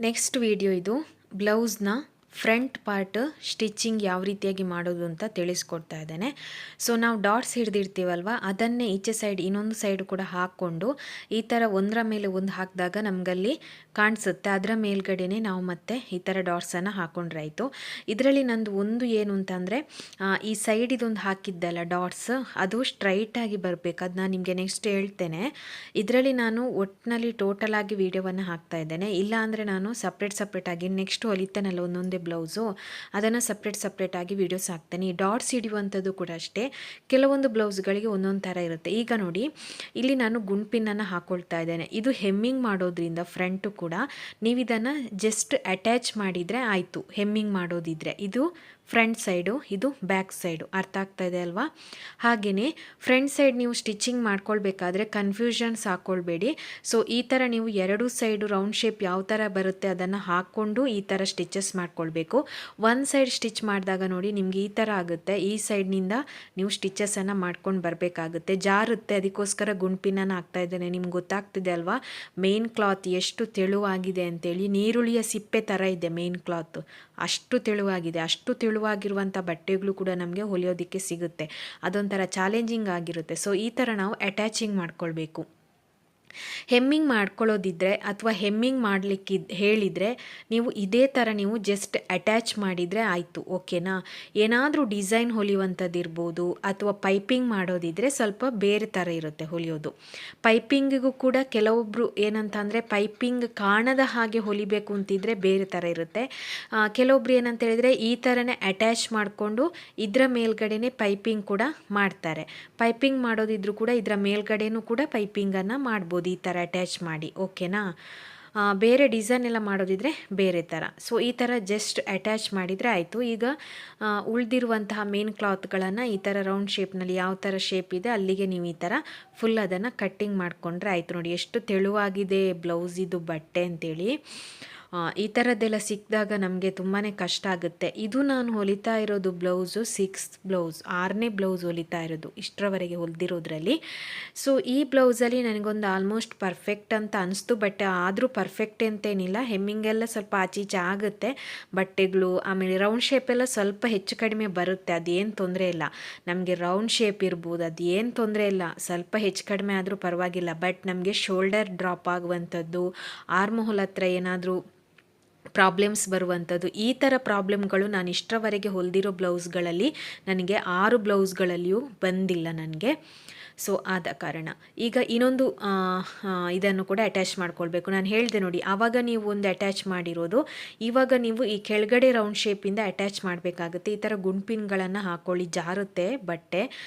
Next video ಇದು ಬ್ಲೌಸ್ನ front part stitching ಯಾವ ರೀತಿಯಾಗಿ ಮಾಡೋದು ಅಂತ ತಿಳಿಸ್ಕೊಡ್ತಾ ಇದ್ದೇನೆ. ಸೊ ನಾವು ಡಾಟ್ಸ್ ಹಿಡ್ದಿರ್ತೀವಲ್ವ, ಅದನ್ನೇ ಈಚೆ ಸೈಡ್ ಇನ್ನೊಂದು ಸೈಡ್ ಕೂಡ ಹಾಕ್ಕೊಂಡು ಈ ಥರ ಒಂದರ ಮೇಲೆ ಒಂದು ಹಾಕಿದಾಗ ನಮಗಲ್ಲಿ ಕಾಣಿಸುತ್ತೆ. ಅದರ ಮೇಲ್ಗಡೆನೆ ನಾವು ಮತ್ತೆ ಈ ಥರ ಡಾಟ್ಸನ್ನು ಹಾಕ್ಕೊಂಡ್ರೆ ಆಯಿತು. ಇದರಲ್ಲಿ ನಂದು ಒಂದು ಏನು ಅಂತಂದರೆ, ಈ ಸೈಡ್ ಇದೊಂದು ಹಾಕಿದ್ದಲ್ಲ ಡಾಟ್ಸ್, ಅದು ಸ್ಟ್ರೈಟಾಗಿ ಬರಬೇಕು. ಅದು ನಾನು ನಿಮಗೆ ನೆಕ್ಸ್ಟ್ ಹೇಳ್ತೇನೆ. ಇದರಲ್ಲಿ ನಾನು ಒಟ್ಟಿನಲ್ಲಿ ಟೋಟಲ್ ಆಗಿ ವಿಡಿಯೋವನ್ನು ಹಾಕ್ತಾ ಇದ್ದೇನೆ. ಇಲ್ಲ ಅಂದರೆ ನಾನು ಸಪ್ರೇಟಾಗಿ ನೆಕ್ಸ್ಟ್ ಹೊಲಿತಾನಲ್ಲ ಒಂದೊಂದೇ ಬ್ಲೌಸು, ಅದನ್ನು ಸಪ್ರೇಟಾಗಿ ವೀಡಿಯೋಸ್ ಹಾಕ್ತೇನೆ. ಈ ಡಾಟ್ಸ್ ಹಿಡಿಯುವಂಥದ್ದು ಕೂಡ ಅಷ್ಟೇ, ಕೆಲವೊಂದು ಬ್ಲೌಸ್ಗಳಿಗೆ ಒಂದೊಂದು ಥರ ಇರುತ್ತೆ. ಈಗ ನೋಡಿ, ಇಲ್ಲಿ ನಾನು ಗುಂಡ್ಪಿನ್ನನ್ನು ಹಾಕ್ಕೊಳ್ತಾ ಇದ್ದೇನೆ. ಇದು ಹೆಮ್ಮಿಂಗ್ ಮಾಡೋದ್ರಿಂದ ಫ್ರಂಟು ಕೂಡ ನೀವು ಇದನ್ನು ಜಸ್ಟ್ ಅಟ್ಯಾಚ್ ಮಾಡಿದರೆ ಆಯಿತು. ಹೆಮ್ಮಿಂಗ್ ಮಾಡೋದಿದ್ರೆ ಇದು ಫ್ರಂಟ್ ಸೈಡು, ಇದು ಬ್ಯಾಕ್ ಸೈಡು. ಅರ್ಥ ಆಗ್ತಾ ಇದೆ ಅಲ್ವಾ? ಹಾಗೆಯೇ ಫ್ರಂಟ್ ಸೈಡ್ ನೀವು ಸ್ಟಿಚಿಂಗ್ ಮಾಡ್ಕೊಳ್ಬೇಕಾದ್ರೆ ಕನ್ಫ್ಯೂಷನ್ಸ್ ಹಾಕ್ಕೊಳ್ಬೇಡಿ. ಸೊ ಈ ಥರ ನೀವು ಎರಡೂ ಸೈಡು ರೌಂಡ್ ಶೇಪ್ ಯಾವ ಥರ ಬರುತ್ತೆ ಅದನ್ನು ಹಾಕ್ಕೊಂಡು ಈ ಥರ ಸ್ಟಿಚಸ್ ಮಾಡ್ಕೊಳ್ಬೇಕು. ಒಂದು ಸೈಡ್ ಸ್ಟಿಚ್ ಮಾಡಿದಾಗ ನೋಡಿ ನಿಮಗೆ ಈ ಥರ ಆಗುತ್ತೆ. ಈ ಸೈಡ್ನಿಂದ ನೀವು ಸ್ಟಿಚಸನ್ನು ಮಾಡ್ಕೊಂಡು ಬರಬೇಕಾಗುತ್ತೆ, ಜಾರುತ್ತೆ. ಅದಕ್ಕೋಸ್ಕರ ಗುಂಡ್ಪಿನನ್ನು ಹಾಕ್ತಾ ಇದ್ದೇನೆ. ನಿಮ್ಗೆ ಗೊತ್ತಾಗ್ತಿದೆ ಅಲ್ವಾ ಮೇನ್ ಕ್ಲಾತ್ ಎಷ್ಟು ತೆಳುವಾಗಿದೆ ಅಂತೇಳಿ. ನೀರುಳ್ಳಿಯ ಸಿಪ್ಪೆ ಥರ ಇದೆ ಮೇನ್ ಕ್ಲಾತ್, ಅಷ್ಟು ತೆಳುವಾಗಿದೆ. ಅಷ್ಟು ತೆಳುವಾಗಿರುವಂಥ ಬಟ್ಟೆಗಳು ಕೂಡ ನಮಗೆ ಹೊಲಿಯೋದಕ್ಕೆ ಸಿಗುತ್ತೆ. ಅದೊಂಥರ ಚಾಲೆಂಜಿಂಗ್ ಆಗಿರುತ್ತೆ. ಸೊ ಈ ಥರ ನಾವು ಅಟ್ಯಾಚಿಂಗ್ ಮಾಡ್ಕೊಳ್ಬೇಕು. ಹೆಮ್ಮಿಂಗ್ ಮಾಡ್ಕೊಳ್ಳೋದಿದ್ದರೆ ಅಥವಾ ಹೆಮ್ಮಿಂಗ್ ಮಾಡಲಿಕ್ಕೆ ಹೇಳಿದರೆ ನೀವು ಇದೇ ಥರ ನೀವು ಜಸ್ಟ್ ಅಟ್ಯಾಚ್ ಮಾಡಿದರೆ ಆಯಿತು. ಓಕೆನಾ? ಏನಾದರೂ ಡಿಸೈನ್ ಹೊಲಿಯುವಂಥದ್ದಿರ್ಬೋದು ಅಥವಾ ಪೈಪಿಂಗ್ ಮಾಡೋದಿದ್ದರೆ ಸ್ವಲ್ಪ ಬೇರೆ ಥರ ಇರುತ್ತೆ ಹೊಲಿಯೋದು. ಪೈಪಿಂಗಿಗೂ ಕೂಡ ಕೆಲವೊಬ್ಬರು ಏನಂತ ಅಂದರೆ ಪೈಪಿಂಗ್ ಕಾಣದ ಹಾಗೆ ಹೊಲಿಬೇಕು ಅಂತಿದ್ರೆ ಬೇರೆ ಥರ ಇರುತ್ತೆ. ಕೆಲವೊಬ್ರು ಏನಂತ ಹೇಳಿದರೆ ಈ ಥರನೇ ಅಟ್ಯಾಚ್ ಮಾಡಿಕೊಂಡು ಇದರ ಮೇಲ್ಗಡೆನೇ ಪೈಪಿಂಗ್ ಕೂಡ ಮಾಡ್ತಾರೆ. ಪೈಪಿಂಗ್ ಮಾಡೋದಿದ್ರು ಕೂಡ ಇದರ ಮೇಲ್ಗಡೆನೂ ಕೂಡ ಪೈಪಿಂಗನ್ನು ಮಾಡ್ಬೋದು ಈ ಥರ ಅಟ್ಯಾಚ್ ಮಾಡಿ. ಓಕೆನಾ? ಬೇರೆ ಡಿಸೈನ್ ಎಲ್ಲ ಮಾಡೋದಿದ್ರೆ ಬೇರೆ ಥರ. ಸೊ ಈ ಥರ ಜಸ್ಟ್ ಅಟ್ಯಾಚ್ ಮಾಡಿದರೆ ಆಯಿತು. ಈಗ ಉಳಿದಿರುವಂತಹ ಮೇನ್ ಕ್ಲಾತ್ಗಳನ್ನು ಈ ಥರ ರೌಂಡ್ ಶೇಪ್ನಲ್ಲಿ ಯಾವ ಥರ ಶೇಪ್ ಇದೆ ಅಲ್ಲಿಗೆ ನೀವು ಈ ಥರ ಫುಲ್ ಅದನ್ನು ಕಟ್ಟಿಂಗ್ ಮಾಡಿಕೊಂಡ್ರೆ ಆಯಿತು. ನೋಡಿ ಎಷ್ಟು ತೆಳುವಾಗಿದೆ ಬ್ಲೌಸಿದು ಬಟ್ಟೆ ಅಂತೇಳಿ. ಈ ಥರದ್ದೆಲ್ಲ ಸಿಕ್ಕಿದಾಗ ನಮಗೆ ತುಂಬಾ ಕಷ್ಟ ಆಗುತ್ತೆ. ಇದು ನಾನು ಹೊಲಿತಾ ಇರೋದು ಬ್ಲೌಸು 6th ಬ್ಲೌಸ್, 6ನೇ ಬ್ಲೌಸ್ ಹೊಲಿತಾ ಇರೋದು ಇಷ್ಟರವರೆಗೆ ಹೊಲಿದಿರೋದ್ರಲ್ಲಿ. ಸೊ ಈ ಬ್ಲೌಸಲ್ಲಿ ನನಗೊಂದು ಆಲ್ಮೋಸ್ಟ್ ಪರ್ಫೆಕ್ಟ್ ಅಂತ ಅನಿಸ್ತು. ಬಟ್ ಆದರೂ ಪರ್ಫೆಕ್ಟ್ ಅಂತೇನಿಲ್ಲ, ಹೆಮ್ಮಿಂಗೆಲ್ಲ ಸ್ವಲ್ಪ ಆಚೀಚೆ ಆಗುತ್ತೆ ಬಟ್ಟೆಗಳು. ಆಮೇಲೆ ರೌಂಡ್ ಶೇಪೆಲ್ಲ ಸ್ವಲ್ಪ ಹೆಚ್ಚು ಕಡಿಮೆ ಬರುತ್ತೆ, ಅದೇನು ತೊಂದರೆ ಇಲ್ಲ. ನಮಗೆ ರೌಂಡ್ ಶೇಪ್ ಇರ್ಬೋದು, ಅದೇನು ತೊಂದರೆ ಇಲ್ಲ, ಸ್ವಲ್ಪ ಹೆಚ್ಚು ಕಡಿಮೆ ಆದರೂ ಪರವಾಗಿಲ್ಲ. ಬಟ್ ನಮಗೆ ಶೋಲ್ಡರ್ ಡ್ರಾಪ್ ಆಗುವಂಥದ್ದು, ಆರ್ಮ್ ಹೋಲ್ ಹತ್ರ ಏನಾದರೂ ಪ್ರಾಬ್ಲಮ್ಸ್ ಬರುವಂಥದ್ದು, ಈ ಥರ ಪ್ರಾಬ್ಲಮ್ಗಳು ನಾನು ಇಷ್ಟರವರೆಗೆ ಹೊಲಿದಿರೋ ಬ್ಲೌಸ್ಗಳಲ್ಲಿ ನನಗೆ 6 ಬ್ಲೌಸ್ಗಳಲ್ಲಿಯೂ ಬಂದಿಲ್ಲ ನನಗೆ. ಸೊ ಆದ ಕಾರಣ ಈಗ ಇನ್ನೊಂದು ಇದನ್ನು ಕೂಡ ಅಟ್ಯಾಚ್ ಮಾಡ್ಕೊಳ್ಬೇಕು. ನಾನು ಹೇಳಿದೆ ನೋಡಿ, ಆವಾಗ ನೀವು ಒಂದು ಅಟ್ಯಾಚ್ ಮಾಡಿರೋದು, ಇವಾಗ ನೀವು ಈ ಕೆಳಗಡೆ ರೌಂಡ್ ಶೇಪಿಂದ ಅಟ್ಯಾಚ್ ಮಾಡಬೇಕಾಗುತ್ತೆ. ಈ ಥರ ಗುಂಡ್ಪಿನ್ಗಳನ್ನು ಹಾಕ್ಕೊಳ್ಳಿ, ಜಾರುತ್ತೆ ಬಟ್ಟೆ.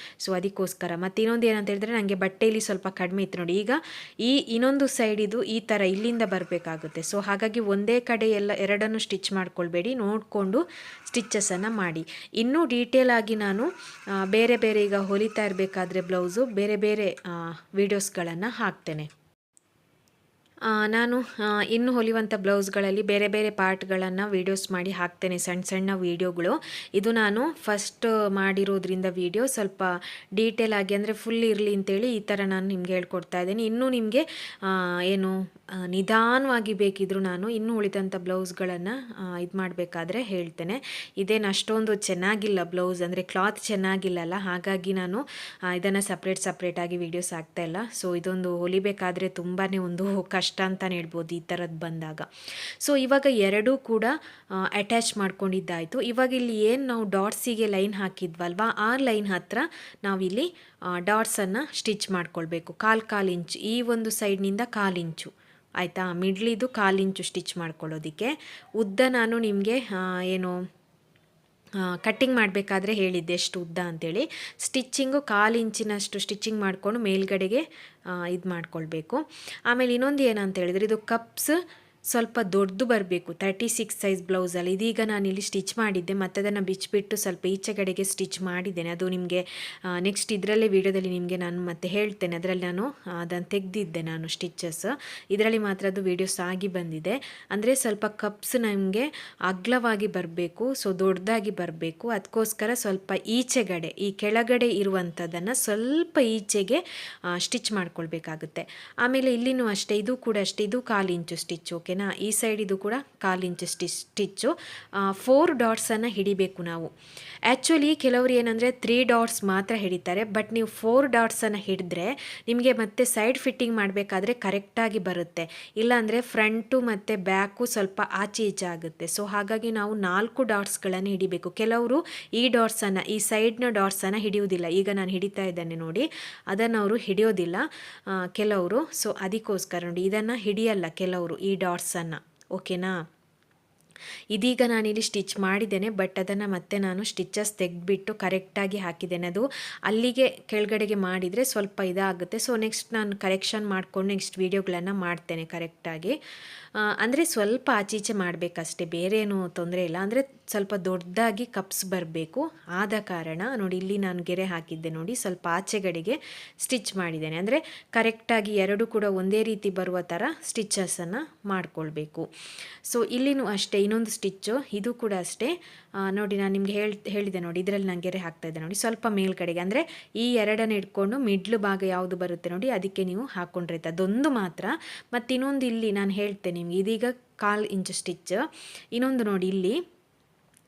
ಸೊ ಅದಕ್ಕೋಸ್ಕರ. ಮತ್ತು ಇನ್ನೊಂದು ಏನಂತ ಹೇಳಿದ್ರೆ, ನನಗೆ ಬಟ್ಟೆಯಲ್ಲಿ ಸ್ವಲ್ಪ ಕಡಿಮೆ ಇತ್ತು ನೋಡಿ. ಈಗ ಈ ಇನ್ನೊಂದು ಸೈಡ್ ಇದು ಈ ಥರ ಇಲ್ಲಿಂದ ಬರಬೇಕಾಗುತ್ತೆ. ಸೊ ಹಾಗಾಗಿ ಒಂದೇ ಕಡೆ ಎರಡನ್ನು ಸ್ಟಿಚ್ ಮಾಡ್ಕೊಳ್ಬೇಡಿ, ನೋಡಿಕೊಂಡು ಸ್ಟಿಚಸನ್ನು ಮಾಡಿ. ಇನ್ನೂ ಡೀಟೇಲ್ ಆಗಿ ನಾನು ಬೇರೆ ಬೇರೆ ಈಗ ಹೊಲಿತಾ ಇರಬೇಕಾದ್ರೆ ಬ್ಲೌಸು ಬೇರೆ ಬೇರೆ ವೀಡಿಯೋಸ್ಗಳನ್ನು ಹಾಕ್ತೇನೆ. ನಾನು ಇನ್ನು ಹೊಲಿಯುವಂಥ ಬ್ಲೌಸ್ಗಳಲ್ಲಿ ಬೇರೆ ಬೇರೆ ಪಾರ್ಟ್ಗಳನ್ನು ವೀಡಿಯೋಸ್ ಮಾಡಿ ಹಾಕ್ತೇನೆ, ಸಣ್ಣ ಸಣ್ಣ ವೀಡಿಯೋಗಳು. ಇದು ನಾನು ಫಸ್ಟ್ ಮಾಡಿರೋದ್ರಿಂದ ವೀಡಿಯೋ ಸ್ವಲ್ಪ ಡೀಟೇಲ್ ಆಗಿ ಅಂದರೆ ಫುಲ್ ಇರಲಿ ಅಂತೇಳಿ ಈ ಥರ ನಾನು ನಿಮ್ಗೆ ಹೇಳ್ಕೊಡ್ತಾ ಇದ್ದೇನೆ. ಇನ್ನೂ ನಿಮಗೆ ಏನು ನಿಧಾನವಾಗಿ ಬೇಕಿದ್ರು ನಾನು ಇನ್ನೂ ಉಳಿದಂಥ ಬ್ಲೌಸ್ಗಳನ್ನು ಇದು ಮಾಡಬೇಕಾದ್ರೆ ಹೇಳ್ತೇನೆ. ಇದೇನು ಅಷ್ಟೊಂದು ಚೆನ್ನಾಗಿಲ್ಲ ಬ್ಲೌಸ್, ಅಂದರೆ ಕ್ಲಾತ್ ಚೆನ್ನಾಗಿಲ್ಲಲ್ಲ, ಹಾಗಾಗಿ ನಾನು ಇದನ್ನು ಸಪ್ರೇಟಾಗಿ ವೀಡಿಯೋಸ್ ಹಾಕ್ತಾಯಿಲ್ಲ. ಸೊ ಇದೊಂದು ಹೊಲಿಬೇಕಾದ್ರೆ ತುಂಬಾ ಒಂದು ಕಷ್ಟ ಅಂತಲೇ ಹೇಳ್ಬೋದು ಈ ಥರದ್ದು ಬಂದಾಗ. ಸೊ ಇವಾಗ ಎರಡೂ ಕೂಡ ಅಟ್ಯಾಚ್ ಮಾಡ್ಕೊಂಡಿದ್ದಾಯಿತು. ಇವಾಗ ಇಲ್ಲಿ ಏನು ನಾವು ಡಾಟ್ಸಿಗೆ ಲೈನ್ ಹಾಕಿದ್ವಲ್ವ, ಆ ಲೈನ್ ಹತ್ರ ನಾವಿಲ್ಲಿ ಡಾಟ್ಸನ್ನು ಸ್ಟಿಚ್ ಮಾಡ್ಕೊಳ್ಬೇಕು. ಕಾಲು ಇಂಚು ಈ ಒಂದು ಸೈಡ್ನಿಂದ 1/4 ಇಂಚು ಆಯಿತಾ. ಮಿಡ್ಲಿದು 1/4 ಇಂಚು ಸ್ಟಿಚ್ ಮಾಡ್ಕೊಳ್ಳೋದಕ್ಕೆ. ಉದ್ದ ನಾನು ನಿಮಗೆ ಏನು ಕಟ್ಟಿಂಗ್ ಮಾಡಬೇಕಾದ್ರೆ ಹೇಳಿದ್ದೆ ಎಷ್ಟು ಉದ್ದ ಅಂಥೇಳಿ. ಸ್ಟಿಚ್ಚಿಂಗು 1/4 ಇಂಚಿನಷ್ಟು ಸ್ಟಿಚ್ಚಿಂಗ್ ಮಾಡಿಕೊಂಡು ಮೇಲ್ಗಡೆಗೆ ಇದು ಮಾಡ್ಕೊಳ್ಬೇಕು. ಆಮೇಲೆ ಇನ್ನೊಂದು ಏನಂತ ಹೇಳಿದರೆ, ಇದು ಕಪ್ಸ್ ಸ್ವಲ್ಪ ದೊಡ್ಡದು ಬರಬೇಕು 36 ಸೈಜ್ ಬ್ಲೌಸಲ್ಲಿ. ಇದೀಗ ನಾನಿಲ್ಲಿ ಸ್ಟಿಚ್ ಮಾಡಿದ್ದೆ, ಮತ್ತು ಅದನ್ನು ಬಿಚ್ಚಿಬಿಟ್ಟು ಸ್ವಲ್ಪ ಈಚೆಗಡೆಗೆ ಸ್ಟಿಚ್ ಮಾಡಿದ್ದೇನೆ. ಅದು ನಿಮಗೆ ನೆಕ್ಸ್ಟ್ ಇದರಲ್ಲೇ ವೀಡಿಯೋದಲ್ಲಿ ನಿಮಗೆ ನಾನು ಮತ್ತೆ ಹೇಳ್ತೇನೆ. ಅದರಲ್ಲಿ ನಾನು ಅದನ್ನು ತೆಗೆದಿದ್ದೆ ನಾನು ಸ್ಟಿಚಸ್. ಇದರಲ್ಲಿ ಮಾತ್ರ ಅದು ವೀಡಿಯೋಸ್ ಆಗಿ ಬಂದಿದೆ. ಅಂದರೆ ಸ್ವಲ್ಪ ಕಪ್ಸ್ ನಮಗೆ ಅಗ್ಲವಾಗಿ ಬರಬೇಕು, ಸೊ ದೊಡ್ಡದಾಗಿ ಬರಬೇಕು. ಅದಕ್ಕೋಸ್ಕರ ಸ್ವಲ್ಪ ಈಚೆಗಡೆ ಈ ಕೆಳಗಡೆ ಇರುವಂಥದ್ದನ್ನು ಸ್ವಲ್ಪ ಈಚೆಗೆ ಸ್ಟಿಚ್ ಮಾಡ್ಕೊಳ್ಬೇಕಾಗುತ್ತೆ. ಆಮೇಲೆ ಇಲ್ಲಿನೂ ಅಷ್ಟೇ, ಇದು ಕೂಡ ಅಷ್ಟೇ, ಇದು 1/4 ಇಂಚು ಸ್ಟಿಚ್. ಓಕೆ, ಓಕೆನಾ. ಈ ಸೈಡ್ ಇದು ಕೂಡ 1/4 ಇಂಚ್ ಸ್ಟಿಚ್ಚು. 4 ಡಾಟ್ಸನ್ನು ಹಿಡಿಬೇಕು ನಾವು. ಆ್ಯಕ್ಚುಲಿ ಕೆಲವರು ಏನಂದರೆ 3 ಡಾಟ್ಸ್ ಮಾತ್ರ ಹಿಡಿತಾರೆ, ಬಟ್ ನೀವು 4 ಡಾಟ್ಸನ್ನು ಹಿಡಿದ್ರೆ ನಿಮಗೆ ಮತ್ತೆ ಸೈಡ್ ಫಿಟ್ಟಿಂಗ್ ಮಾಡಬೇಕಾದ್ರೆ ಕರೆಕ್ಟಾಗಿ ಬರುತ್ತೆ. ಇಲ್ಲಾಂದರೆ ಫ್ರಂಟು ಮತ್ತು ಬ್ಯಾಕು ಸ್ವಲ್ಪ ಆಚೆ ಈಚೆ ಆಗುತ್ತೆ. ಸೊ ಹಾಗಾಗಿ ನಾವು 4 ಡಾಟ್ಸ್ಗಳನ್ನು ಹಿಡಿಬೇಕು. ಕೆಲವರು ಈ ಡಾಟ್ಸನ್ನು, ಈ ಸೈಡ್ನ ಡಾಟ್ಸನ್ನು ಹಿಡಿಯೋದಿಲ್ಲ. ಈಗ ನಾನು ಹಿಡಿತಾ ಇದ್ದೇನೆ ನೋಡಿ, ಅದನ್ನು ಅವರು ಹಿಡಿಯೋದಿಲ್ಲ ಕೆಲವರು. ಸೊ ಅದಕ್ಕೋಸ್ಕರ ನೋಡಿ, ಇದನ್ನು ಹಿಡಿಯಲ್ಲ ಕೆಲವರು ಈ ಡಾಟ್ಸನ್ನು, ಓಕೆನಾ. ಇದೀಗ ನಾನಿಲ್ಲಿ ಸ್ಟಿಚ್ ಮಾಡಿದ್ದೇನೆ, ಬಟ್ ಅದನ್ನು ಮತ್ತೆ ನಾನು ಸ್ಟಿಚಸ್ ತೆಗೆದುಬಿಟ್ಟು ಕರೆಕ್ಟಾಗಿ ಹಾಕಿದ್ದೇನೆ. ಅದು ಅಲ್ಲಿಗೆ ಕೆಳಗಡೆಗೆ ಮಾಡಿದರೆ ಸ್ವಲ್ಪ ಇದಾಗುತ್ತೆ. ಸೊ ನೆಕ್ಸ್ಟ್ ನಾನು ಕರೆಕ್ಷನ್ ಮಾಡಿಕೊಂಡು ನೆಕ್ಸ್ಟ್ ವೀಡಿಯೋಗಳನ್ನು ಮಾಡ್ತೇನೆ ಕರೆಕ್ಟಾಗಿ. ಅಂದರೆ ಸ್ವಲ್ಪ ಆಚೀಚೆ ಮಾಡಬೇಕಷ್ಟೇ, ಬೇರೆ ಏನೂ ತೊಂದರೆ ಇಲ್ಲ. ಅಂದರೆ ಸ್ವಲ್ಪ ದೊಡ್ಡದಾಗಿ ಕಪ್ಸ್ ಬರಬೇಕು, ಆದ ಕಾರಣ ನೋಡಿ ಇಲ್ಲಿ ನಾನು ಗೆರೆ ಹಾಕಿದ್ದೆ ನೋಡಿ, ಸ್ವಲ್ಪ ಆಚೆಗಡೆಗೆ ಸ್ಟಿಚ್ ಮಾಡಿದ್ದೇನೆ. ಅಂದರೆ ಕರೆಕ್ಟಾಗಿ ಎರಡು ಕೂಡ ಒಂದೇ ರೀತಿ ಬರುವ ಥರ ಸ್ಟಿಚಸನ್ನು ಮಾಡಿಕೊಳ್ಬೇಕು. ಸೊ ಇಲ್ಲಿನೂ ಅಷ್ಟೇ, ಇನ್ನೊಂದು ಸ್ಟಿಚ್ಚು ಇದು ಕೂಡ ಅಷ್ಟೇ ನೋಡಿ, ನಾನು ನಿಮಗೆ ಹೇಳಿದೆ ನೋಡಿ, ಇದರಲ್ಲಿ ನಾನು ಗೆರೆ ಹಾಕ್ತಾಯಿದ್ದೆ ನೋಡಿ, ಸ್ವಲ್ಪ ಮೇಲ್ಗಡೆಗೆ. ಅಂದರೆ ಈ ಎರಡನ್ನು ಇಟ್ಕೊಂಡು ಮಿಡ್ಲ್ ಭಾಗ ಯಾವುದು ಬರುತ್ತೆ ನೋಡಿ, ಅದಕ್ಕೆ ನೀವು ಹಾಕ್ಕೊಂಡ್ರೈತೆ, ಅದೊಂದು ಮಾತ್ರ. ಮತ್ತು ಇನ್ನೊಂದು ಇಲ್ಲಿ ನಾನು ಹೇಳ್ತೇನೆ ನಿಮಗೆ, ಇದೀಗ 1/4 ಇಂಚ್ ಸ್ಟಿಚ್. ಇನ್ನೊಂದು ನೋಡಿ ಇಲ್ಲಿ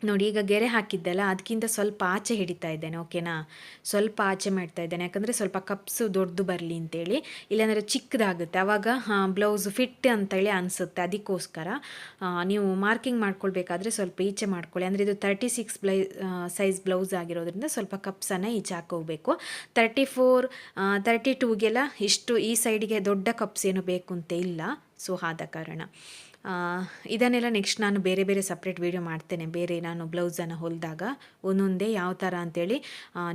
ನೋಡಿ, ಈಗ ಗೆರೆ ಹಾಕಿದ್ದೆಲ್ಲ ಅದಕ್ಕಿಂತ ಸ್ವಲ್ಪ ಆಚೆ ಹಿಡಿತಾ ಇದ್ದೇನೆ, ಓಕೆನಾ. ಸ್ವಲ್ಪ ಆಚೆ ಮಾಡ್ತಾ ಇದ್ದೇನೆ, ಯಾಕಂದರೆ ಸ್ವಲ್ಪ ಕಪ್ಸು ದೊಡ್ಡದು ಬರಲಿ ಅಂತೇಳಿ, ಇಲ್ಲಾಂದರೆ ಚಿಕ್ಕದಾಗುತ್ತೆ, ಆವಾಗ ಬ್ಲೌಸ್ ಫಿಟ್ ಅಂತೇಳಿ ಅನಿಸುತ್ತೆ. ಅದಕ್ಕೋಸ್ಕರ ನೀವು ಮಾರ್ಕಿಂಗ್ ಮಾಡ್ಕೊಳ್ಬೇಕಾದ್ರೆ ಸ್ವಲ್ಪ ಈಚೆ ಮಾಡ್ಕೊಳ್ಳಿ. ಅಂದರೆ ಇದು 36 ಸೈಜ್ ಬ್ಲೌಸ್ ಆಗಿರೋದ್ರಿಂದ ಸ್ವಲ್ಪ ಕಪ್ಸನ್ನು ಈಚೆ ಹಾಕೋಬೇಕು. 34 32ಗೆಲ್ಲ ಇಷ್ಟು ಈ ಸೈಡಿಗೆ ದೊಡ್ಡ ಕಪ್ಸ್ ಏನು ಬೇಕು ಅಂತ ಇಲ್ಲ. ಸೊ ಆದ ಕಾರಣ ಇದನ್ನೆಲ್ಲ ನೆಕ್ಸ್ಟ್ ನಾನು ಬೇರೆ ಬೇರೆ ಸಪ್ರೇಟ್ ವೀಡಿಯೋ ಮಾಡ್ತೇನೆ. ಬೇರೆ ನಾನು ಬ್ಲೌಸನ್ನು ಹೊಲಿದಾಗ ಒಂದೊಂದೇ ಯಾವ ಥರ ಅಂತೇಳಿ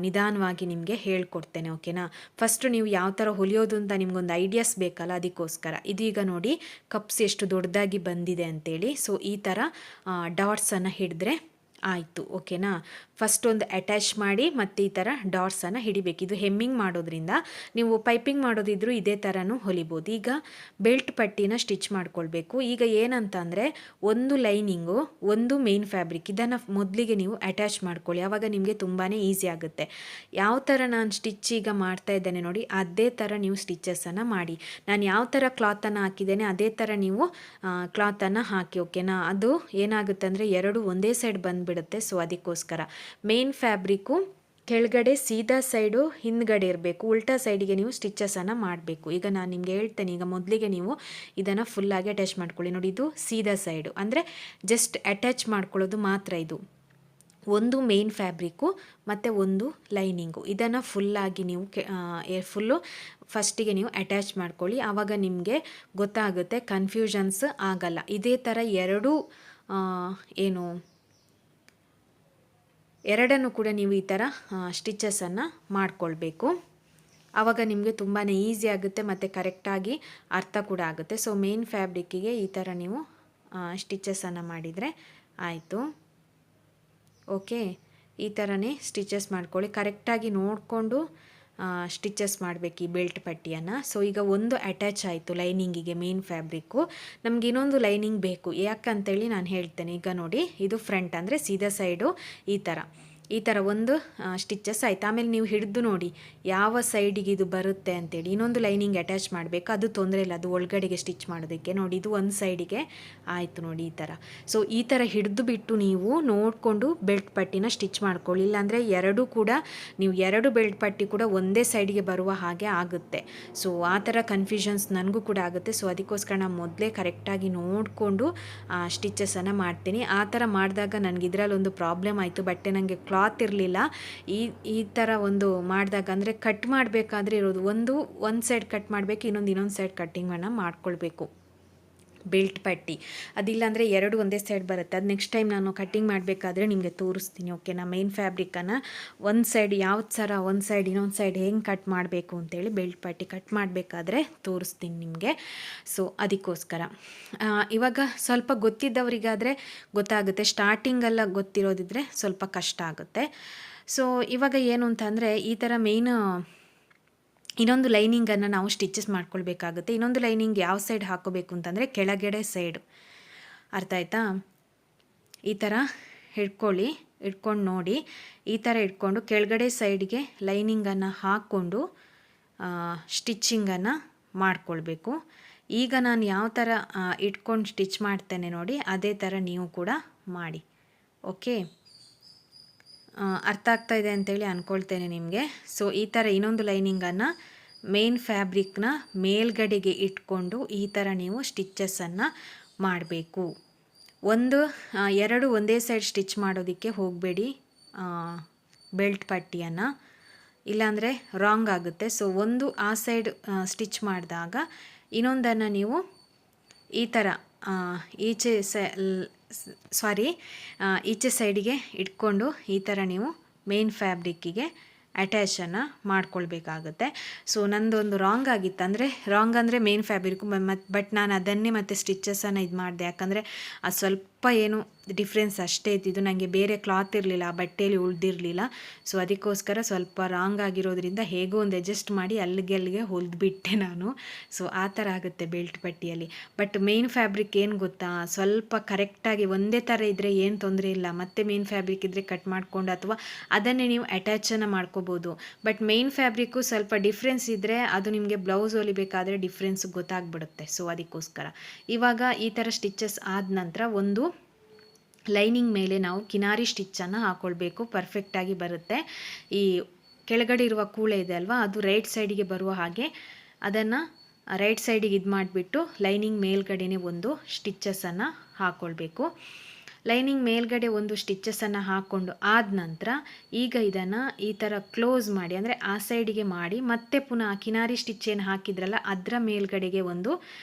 ನಿಧಾನವಾಗಿ ನಿಮಗೆ ಹೇಳ್ಕೊಡ್ತೇನೆ, ಓಕೆನಾ. ಫಸ್ಟು ನೀವು ಯಾವ ಥರ ಹೊಲಿಯೋದು ಅಂತ ನಿಮ್ಗೊಂದು ಐಡಿಯಾಸ್ ಬೇಕಲ್ಲ, ಅದಕ್ಕೋಸ್ಕರ. ಇದೀಗ ನೋಡಿ ಕಪ್ಸ್ ಎಷ್ಟು ದೊಡ್ಡದಾಗಿ ಬಂದಿದೆ ಅಂತೇಳಿ. ಸೊ ಈ ಥರ ಡಾಟ್ಸನ್ನು ಹಿಡಿದ್ರೆ ಆಯಿತು, ಓಕೆನಾ. ಫಸ್ಟ್ ಒಂದು ಅಟ್ಯಾಚ್ ಮಾಡಿ ಮತ್ತು ಈ ಥರ ಡಾಟ್ಸನ್ನು ಹಿಡಿಬೇಕು. ಇದು ಹೆಮ್ಮಿಂಗ್ ಮಾಡೋದ್ರಿಂದ, ನೀವು ಪೈಪಿಂಗ್ ಮಾಡೋದಿದ್ರೂ ಇದೇ ಥರನೂ ಹೊಲಿಬೋದು. ಈಗ ಬೆಲ್ಟ್ ಪಟ್ಟಿನ ಸ್ಟಿಚ್ ಮಾಡ್ಕೊಳ್ಬೇಕು. ಈಗ ಏನಂತ ಅಂದರೆ, ಒಂದು ಲೈನಿಂಗು, ಒಂದು ಮೇನ್ ಫ್ಯಾಬ್ರಿಕ್, ಇದನ್ನು ಮೊದಲಿಗೆ ನೀವು ಅಟ್ಯಾಚ್ ಮಾಡ್ಕೊಳ್ಳಿ, ಆವಾಗ ನಿಮಗೆ ತುಂಬಾ ಈಸಿ ಆಗುತ್ತೆ. ಯಾವ ಥರ ನಾನು ಸ್ಟಿಚ್ ಈಗ ಮಾಡ್ತಾ ಇದ್ದೇನೆ ನೋಡಿ, ಅದೇ ಥರ ನೀವು ಸ್ಟಿಚಸನ್ನು ಮಾಡಿ. ನಾನು ಯಾವ ಥರ ಕ್ಲಾತನ್ನು ಹಾಕಿದ್ದೇನೆ ಅದೇ ಥರ ನೀವು ಕ್ಲಾತನ್ನು ಹಾಕಿ, ಓಕೆನಾ. ಅದು ಏನಾಗುತ್ತೆ ಅಂದರೆ ಎರಡು ಒಂದೇ ಸೈಡ್ ಬಂದುಬಿಡುತ್ತೆ. ಸೊ ಅದಕ್ಕೋಸ್ಕರ ಮೇನ್ ಫ್ಯಾಬ್ರಿಕ್ಕು ಕೆಳಗಡೆ ಸೀದಾ ಸೈಡು ಹಿಂದ್ಗಡೆ ಇರಬೇಕು, ಉಲ್ಟಾ ಸೈಡಿಗೆ ನೀವು ಸ್ಟಿಚಸನ್ನು ಮಾಡಬೇಕು. ಈಗ ನಾನು ನಿಮಗೆ ಹೇಳ್ತೇನೆ, ಈಗ ಮೊದಲಿಗೆ ನೀವು ಇದನ್ನು ಫುಲ್ಲಾಗಿ ಅಟ್ಯಾಚ್ ಮಾಡ್ಕೊಳ್ಳಿ. ನೋಡಿ, ಇದು ಸೀದಾ ಸೈಡು, ಅಂದರೆ ಜಸ್ಟ್ ಅಟ್ಯಾಚ್ ಮಾಡ್ಕೊಳ್ಳೋದು ಮಾತ್ರ. ಇದು ಒಂದು ಮೇನ್ ಫ್ಯಾಬ್ರಿಕ್ಕು ಮತ್ತು ಒಂದು ಲೈನಿಂಗು, ಇದನ್ನು ಫುಲ್ಲಾಗಿ ನೀವು ಫುಲ್ಲು ಫಸ್ಟಿಗೆ ನೀವು ಅಟ್ಯಾಚ್ ಮಾಡ್ಕೊಳ್ಳಿ, ಆವಾಗ ನಿಮಗೆ ಗೊತ್ತಾಗುತ್ತೆ, ಕನ್ಫ್ಯೂಷನ್ಸ್ ಆಗಲ್ಲ. ಇದೇ ಥರ ಎರಡನ್ನು ಕೂಡ ನೀವು ಈ ಥರ ಸ್ಟಿಚಸನ್ನು ಮಾಡಿಕೊಳ್ಬೇಕು. ಆವಾಗ ನಿಮಗೆ ತುಂಬಾ ಈಸಿ ಆಗುತ್ತೆ ಮತ್ತು ಕರೆಕ್ಟಾಗಿ ಅರ್ಥ ಕೂಡ ಆಗುತ್ತೆ. ಸೊ ಮೇನ್ ಫ್ಯಾಬ್ರಿಕ್ಕಿಗೆ ಈ ಥರ ನೀವು ಸ್ಟಿಚಸನ್ನು ಮಾಡಿದರೆ ಆಯಿತು, ಓಕೆ. ಈ ಥರನೇ ಸ್ಟಿಚಸ್ ಮಾಡ್ಕೊಳ್ಳಿ, ಕರೆಕ್ಟಾಗಿ ನೋಡಿಕೊಂಡು ಸ್ಟಿಚಸ್ ಮಾಡಬೇಕು ಈ ಬೆಲ್ಟ್ ಪಟ್ಟಿಯನ್ನು. ಸೊ ಈಗ ಒಂದು ಅಟ್ಯಾಚ್ ಆಯಿತು ಲೈನಿಂಗಿಗೆ, ಮೇನ್ ಫ್ಯಾಬ್ರಿಕ್ಕು. ನಮ್ಗೆ ಇನ್ನೊಂದು ಲೈನಿಂಗ್ ಬೇಕು, ಯಾಕಂತೇಳಿ ನಾನು ಹೇಳ್ತೇನೆ. ಈಗ ನೋಡಿ, ಇದು ಫ್ರಂಟ್, ಅಂದರೆ ಸೀದಾ ಸೈಡು ಈ ಥರ ಒಂದು ಸ್ಟಿಚಸ್ ಆಯಿತು. ಆಮೇಲೆ ನೀವು ಹಿಡಿದು ನೋಡಿ ಯಾವ ಸೈಡಿಗೆ ಇದು ಬರುತ್ತೆ ಅಂತೇಳಿ. ಇನ್ನೊಂದು ಲೈನಿಂಗ್ ಅಟ್ಯಾಚ್ ಮಾಡಬೇಕು, ಅದು ತೊಂದರೆ ಇಲ್ಲ, ಅದು ಒಳಗಡೆಗೆ ಸ್ಟಿಚ್ ಮಾಡೋದಕ್ಕೆ. ನೋಡಿ, ಇದು ಒಂದು ಸೈಡಿಗೆ ಆಯಿತು ನೋಡಿ ಈ ಥರ. ಸೊ ಈ ಥರ ಹಿಡಿದು ಬಿಟ್ಟು ನೀವು ನೋಡಿಕೊಂಡು ಬೆಲ್ಟ್ ಪಟ್ಟಿನ ಸ್ಟಿಚ್ ಮಾಡ್ಕೊಳ್ಳಿ. ಇಲ್ಲಾಂದರೆ ನೀವು ಎರಡು ಬೆಲ್ಟ್ ಪಟ್ಟಿ ಕೂಡ ಒಂದೇ ಸೈಡಿಗೆ ಬರುವ ಹಾಗೆ ಆಗುತ್ತೆ. ಸೊ ಆ ಥರ ಕನ್ಫ್ಯೂಷನ್ಸ್ ನನಗೂ ಕೂಡ ಆಗುತ್ತೆ. ಸೊ ಅದಕ್ಕೋಸ್ಕರ ನಾನು ಮೊದಲೇ ಕರೆಕ್ಟಾಗಿ ನೋಡಿಕೊಂಡು ಸ್ಟಿಚಸನ್ನು ಮಾಡ್ತೀನಿ. ಆ ಥರ ಮಾಡಿದಾಗ ನನಗೆ ಇದರಲ್ಲಿ ಒಂದು ಪ್ರಾಬ್ಲಮ್ ಆಯಿತು, ಬಟ್ಟೆ ನನಗೆ ಕ್ಲಾತ್ ಇರಲಿಲ್ಲ. ಈ ಥರ ಒಂದು ಮಾಡಿದಾಗ, ಅಂದರೆ ಕಟ್ ಮಾಡಬೇಕಾದ್ರೆ ಇರೋದು ಒಂದು ಸೈಡ್ ಕಟ್ ಮಾಡಬೇಕು, ಇನ್ನೊಂದು ಸೈಡ್ ಕಟ್ಟಿಂಗನ್ನು ಮಾಡ್ಕೊಳ್ಬೇಕು ಬೆಲ್ಟ್ ಪಟ್ಟಿ. ಅದಿಲ್ಲಾಂದರೆ ಎರಡು ಒಂದೇ ಸೈಡ್ ಬರುತ್ತೆ. ಅದು ನೆಕ್ಸ್ಟ್ ಟೈಮ್ ನಾನು ಕಟ್ಟಿಂಗ್ ಮಾಡಬೇಕಾದ್ರೆ ನಿಮಗೆ ತೋರಿಸ್ತೀನಿ, ಓಕೆನಾ. ಮೇನ್ ಫ್ಯಾಬ್ರಿಕನ್ನು ಒಂದು ಸೈಡ್ ಯಾವ್ದು ಥರ ಒಂದು ಸೈಡ್ ಇನ್ನೊಂದು ಸೈಡ್ ಹೆಂಗೆ ಕಟ್ ಮಾಡಬೇಕು ಅಂತೇಳಿ ಬೆಲ್ಟ್ ಪಟ್ಟಿ ಕಟ್ ಮಾಡಬೇಕಾದ್ರೆ ತೋರಿಸ್ತೀನಿ ನಿಮಗೆ. ಸೊ ಅದಕ್ಕೋಸ್ಕರ ಇವಾಗ ಸ್ವಲ್ಪ ಗೊತ್ತಿದ್ದವರಿಗಾದರೆ ಗೊತ್ತಾಗುತ್ತೆ, ಸ್ಟಾರ್ಟಿಂಗೆಲ್ಲ ಗೊತ್ತಿರೋದಿದ್ರೆ ಸ್ವಲ್ಪ ಕಷ್ಟ ಆಗುತ್ತೆ. ಸೊ ಇವಾಗ ಏನು ಅಂತಂದರೆ, ಈ ಥರ ಇನ್ನೊಂದು ಲೈನಿಂಗನ್ನು ನಾವು ಸ್ಟಿಚಸ್ ಮಾಡ್ಕೊಳ್ಬೇಕಾಗುತ್ತೆ. ಇನ್ನೊಂದು ಲೈನಿಂಗ್ ಯಾವ ಸೈಡ್ ಹಾಕೋಬೇಕು ಅಂತಂದರೆ ಕೆಳಗಡೆ ಸೈಡು, ಅರ್ಥ ಆಯ್ತಾ. ಈ ಥರ ಇಟ್ಕೊಂಡು ನೋಡಿ, ಈ ಥರ ಇಟ್ಕೊಂಡು ಕೆಳಗಡೆ ಸೈಡ್ಗೆ ಲೈನಿಂಗನ್ನು ಹಾಕ್ಕೊಂಡು ಸ್ಟಿಚ್ಚಿಂಗನ್ನು ಮಾಡಿಕೊಳ್ಬೇಕು. ಈಗ ನಾನು ಯಾವ ಥರ ಇಟ್ಕೊಂಡು ಸ್ಟಿಚ್ ಮಾಡ್ತೇನೆ ನೋಡಿ, ಅದೇ ಥರ ನೀವು ಕೂಡ ಮಾಡಿ. ಓಕೆ, ಅರ್ಥ ಆಗ್ತಾ ಇದೆ ಅಂತೇಳಿ ಅಂದ್ಕೊಳ್ತೇನೆ ನಿಮಗೆ. ಸೊ ಈ ಥರ ಇನ್ನೊಂದು ಲೈನಿಂಗನ್ನು ಮೇನ್ ಫ್ಯಾಬ್ರಿಕ್ನ ಮೇಲ್ಗಡೆಗೆ ಇಟ್ಕೊಂಡು ಈ ಥರ ನೀವು ಸ್ಟಿಚ್ಚಸನ್ನು ಮಾಡಬೇಕು. ಎರಡು ಒಂದೇ ಸೈಡ್ ಸ್ಟಿಚ್ ಮಾಡೋದಕ್ಕೆ ಹೋಗಬೇಡಿ ಬೆಲ್ಟ್ ಪಟ್ಟಿಯನ್ನು, ಇಲ್ಲಾಂದರೆ ರಾಂಗ್ ಆಗುತ್ತೆ. ಸೊ ಒಂದು ಆ ಸೈಡ್ ಸ್ಟಿಚ್ ಮಾಡಿದಾಗ ಇನ್ನೊಂದನ್ನು ನೀವು ಈ ಥರ ಈಚೆ ಸೈಡಿಗೆ ಇಟ್ಕೊಂಡು ಈ ಥರ ನೀವು ಮೇನ್ ಫ್ಯಾಬ್ರಿಕ್ಕಿಗೆ ಅಟ್ಯಾಚನ್ನು ಮಾಡ್ಕೊಳ್ಬೇಕಾಗುತ್ತೆ. ಸೊ ನಂದೊಂದು ರಾಂಗ್ ಆಗಿತ್ತು, ರಾಂಗ್ ಅಂದರೆ ಮೇನ್ ಫ್ಯಾಬ್ರಿಕ್ಕು ಬಟ್ ನಾನು ಅದನ್ನೇ ಮತ್ತೆ ಸ್ಟಿಚಸನ್ನು ಇದು ಮಾಡಿದೆ. ಯಾಕಂದರೆ ಅದು ಸ್ವಲ್ಪ ಏನು ಡಿಫ್ರೆನ್ಸ್ ಅಷ್ಟೇ ಇದ್ದಿದ್ದು, ನನಗೆ ಬೇರೆ ಕ್ಲಾತ್ ಇರಲಿಲ್ಲ, ಆ ಬಟ್ಟೆಯಲ್ಲಿ ಉಳಿದಿರಲಿಲ್ಲ. ಸೊ ಅದಕ್ಕೋಸ್ಕರ ಸ್ವಲ್ಪ ರಾಂಗ್ ಆಗಿರೋದ್ರಿಂದ ಹೇಗೋ ಒಂದು ಅಡ್ಜಸ್ಟ್ ಮಾಡಿ ಅಲ್ಲಿಗೆ ಹೊಲಿದ್ಬಿಟ್ಟೆ ನಾನು. ಸೊ ಆ ಥರ ಆಗುತ್ತೆ ಬೆಲ್ಟ್ ಪಟ್ಟಿಯಲ್ಲಿ. ಬಟ್ ಮೇನ್ ಫ್ಯಾಬ್ರಿಕ್ ಏನು ಗೊತ್ತಾ, ಸ್ವಲ್ಪ ಕರೆಕ್ಟಾಗಿ ಒಂದೇ ಥರ ಇದ್ದರೆ ಏನು ತೊಂದರೆ ಇಲ್ಲ. ಮತ್ತೆ ಮೇನ್ ಫ್ಯಾಬ್ರಿಕ್ ಇದ್ದರೆ ಕಟ್ ಮಾಡಿಕೊಂಡು ಅಥವಾ ಅದನ್ನೇ ನೀವು ಅಟ್ಯಾಚನ್ನು ಮಾಡ್ಕೋಬೋದು. ಬಟ್ ಮೇನ್ ಫ್ಯಾಬ್ರಿಕ್ಕು ಸ್ವಲ್ಪ ಡಿಫ್ರೆನ್ಸ್ ಇದ್ದರೆ ಅದು ನಿಮಗೆ ಬ್ಲೌಸ್ ಹೊಲಿಬೇಕಾದ್ರೆ ಡಿಫ್ರೆನ್ಸ್ ಗೊತ್ತಾಗ್ಬಿಡುತ್ತೆ. ಸೊ ಅದಕ್ಕೋಸ್ಕರ ಇವಾಗ ಈ ಥರ ಸ್ಟಿಚಸ್ ಆದ ನಂತರ ಒಂದು ಲೈನಿಂಗ್ ಮೇಲೆ ನಾವು ಕಿನಾರಿ ಸ್ಟಿಚ್ಚನ್ನು ಹಾಕ್ಕೊಳ್ಬೇಕು. ಪರ್ಫೆಕ್ಟಾಗಿ ಬರುತ್ತೆ. ಈ ಕೆಳಗಡೆ ಇರುವ ಕೂಳೆ ಇದೆ ಅಲ್ವಾ, ಅದು ರೈಟ್ ಸೈಡಿಗೆ ಬರುವ ಹಾಗೆ ಅದನ್ನು ರೈಟ್ ಸೈಡಿಗೆ ಇದು ಮಾಡಿಬಿಟ್ಟು ಲೈನಿಂಗ್ ಮೇಲ್ಗಡೆನೇ ಒಂದು ಸ್ಟಿಚ್ಚಸನ್ನು ಹಾಕ್ಕೊಳ್ಬೇಕು. ಲೈನಿಂಗ್ ಮೇಲ್ಗಡೆ ಒಂದು ಸ್ಟಿಚ್ಚಸನ್ನು ಹಾಕ್ಕೊಂಡು ಆದ ನಂತರ ಈಗ ಇದನ್ನು ಈ ಥರ ಕ್ಲೋಸ್ ಮಾಡಿ, ಅಂದರೆ ಆ ಸೈಡಿಗೆ ಮಾಡಿ ಮತ್ತೆ ಪುನಃ ಕಿನಾರಿ ಸ್ಟಿಚ್ ಏನು ಹಾಕಿದ್ರಲ್ಲ ಅದರ ಮೇಲ್ಗಡೆಗೆ ಒಂದು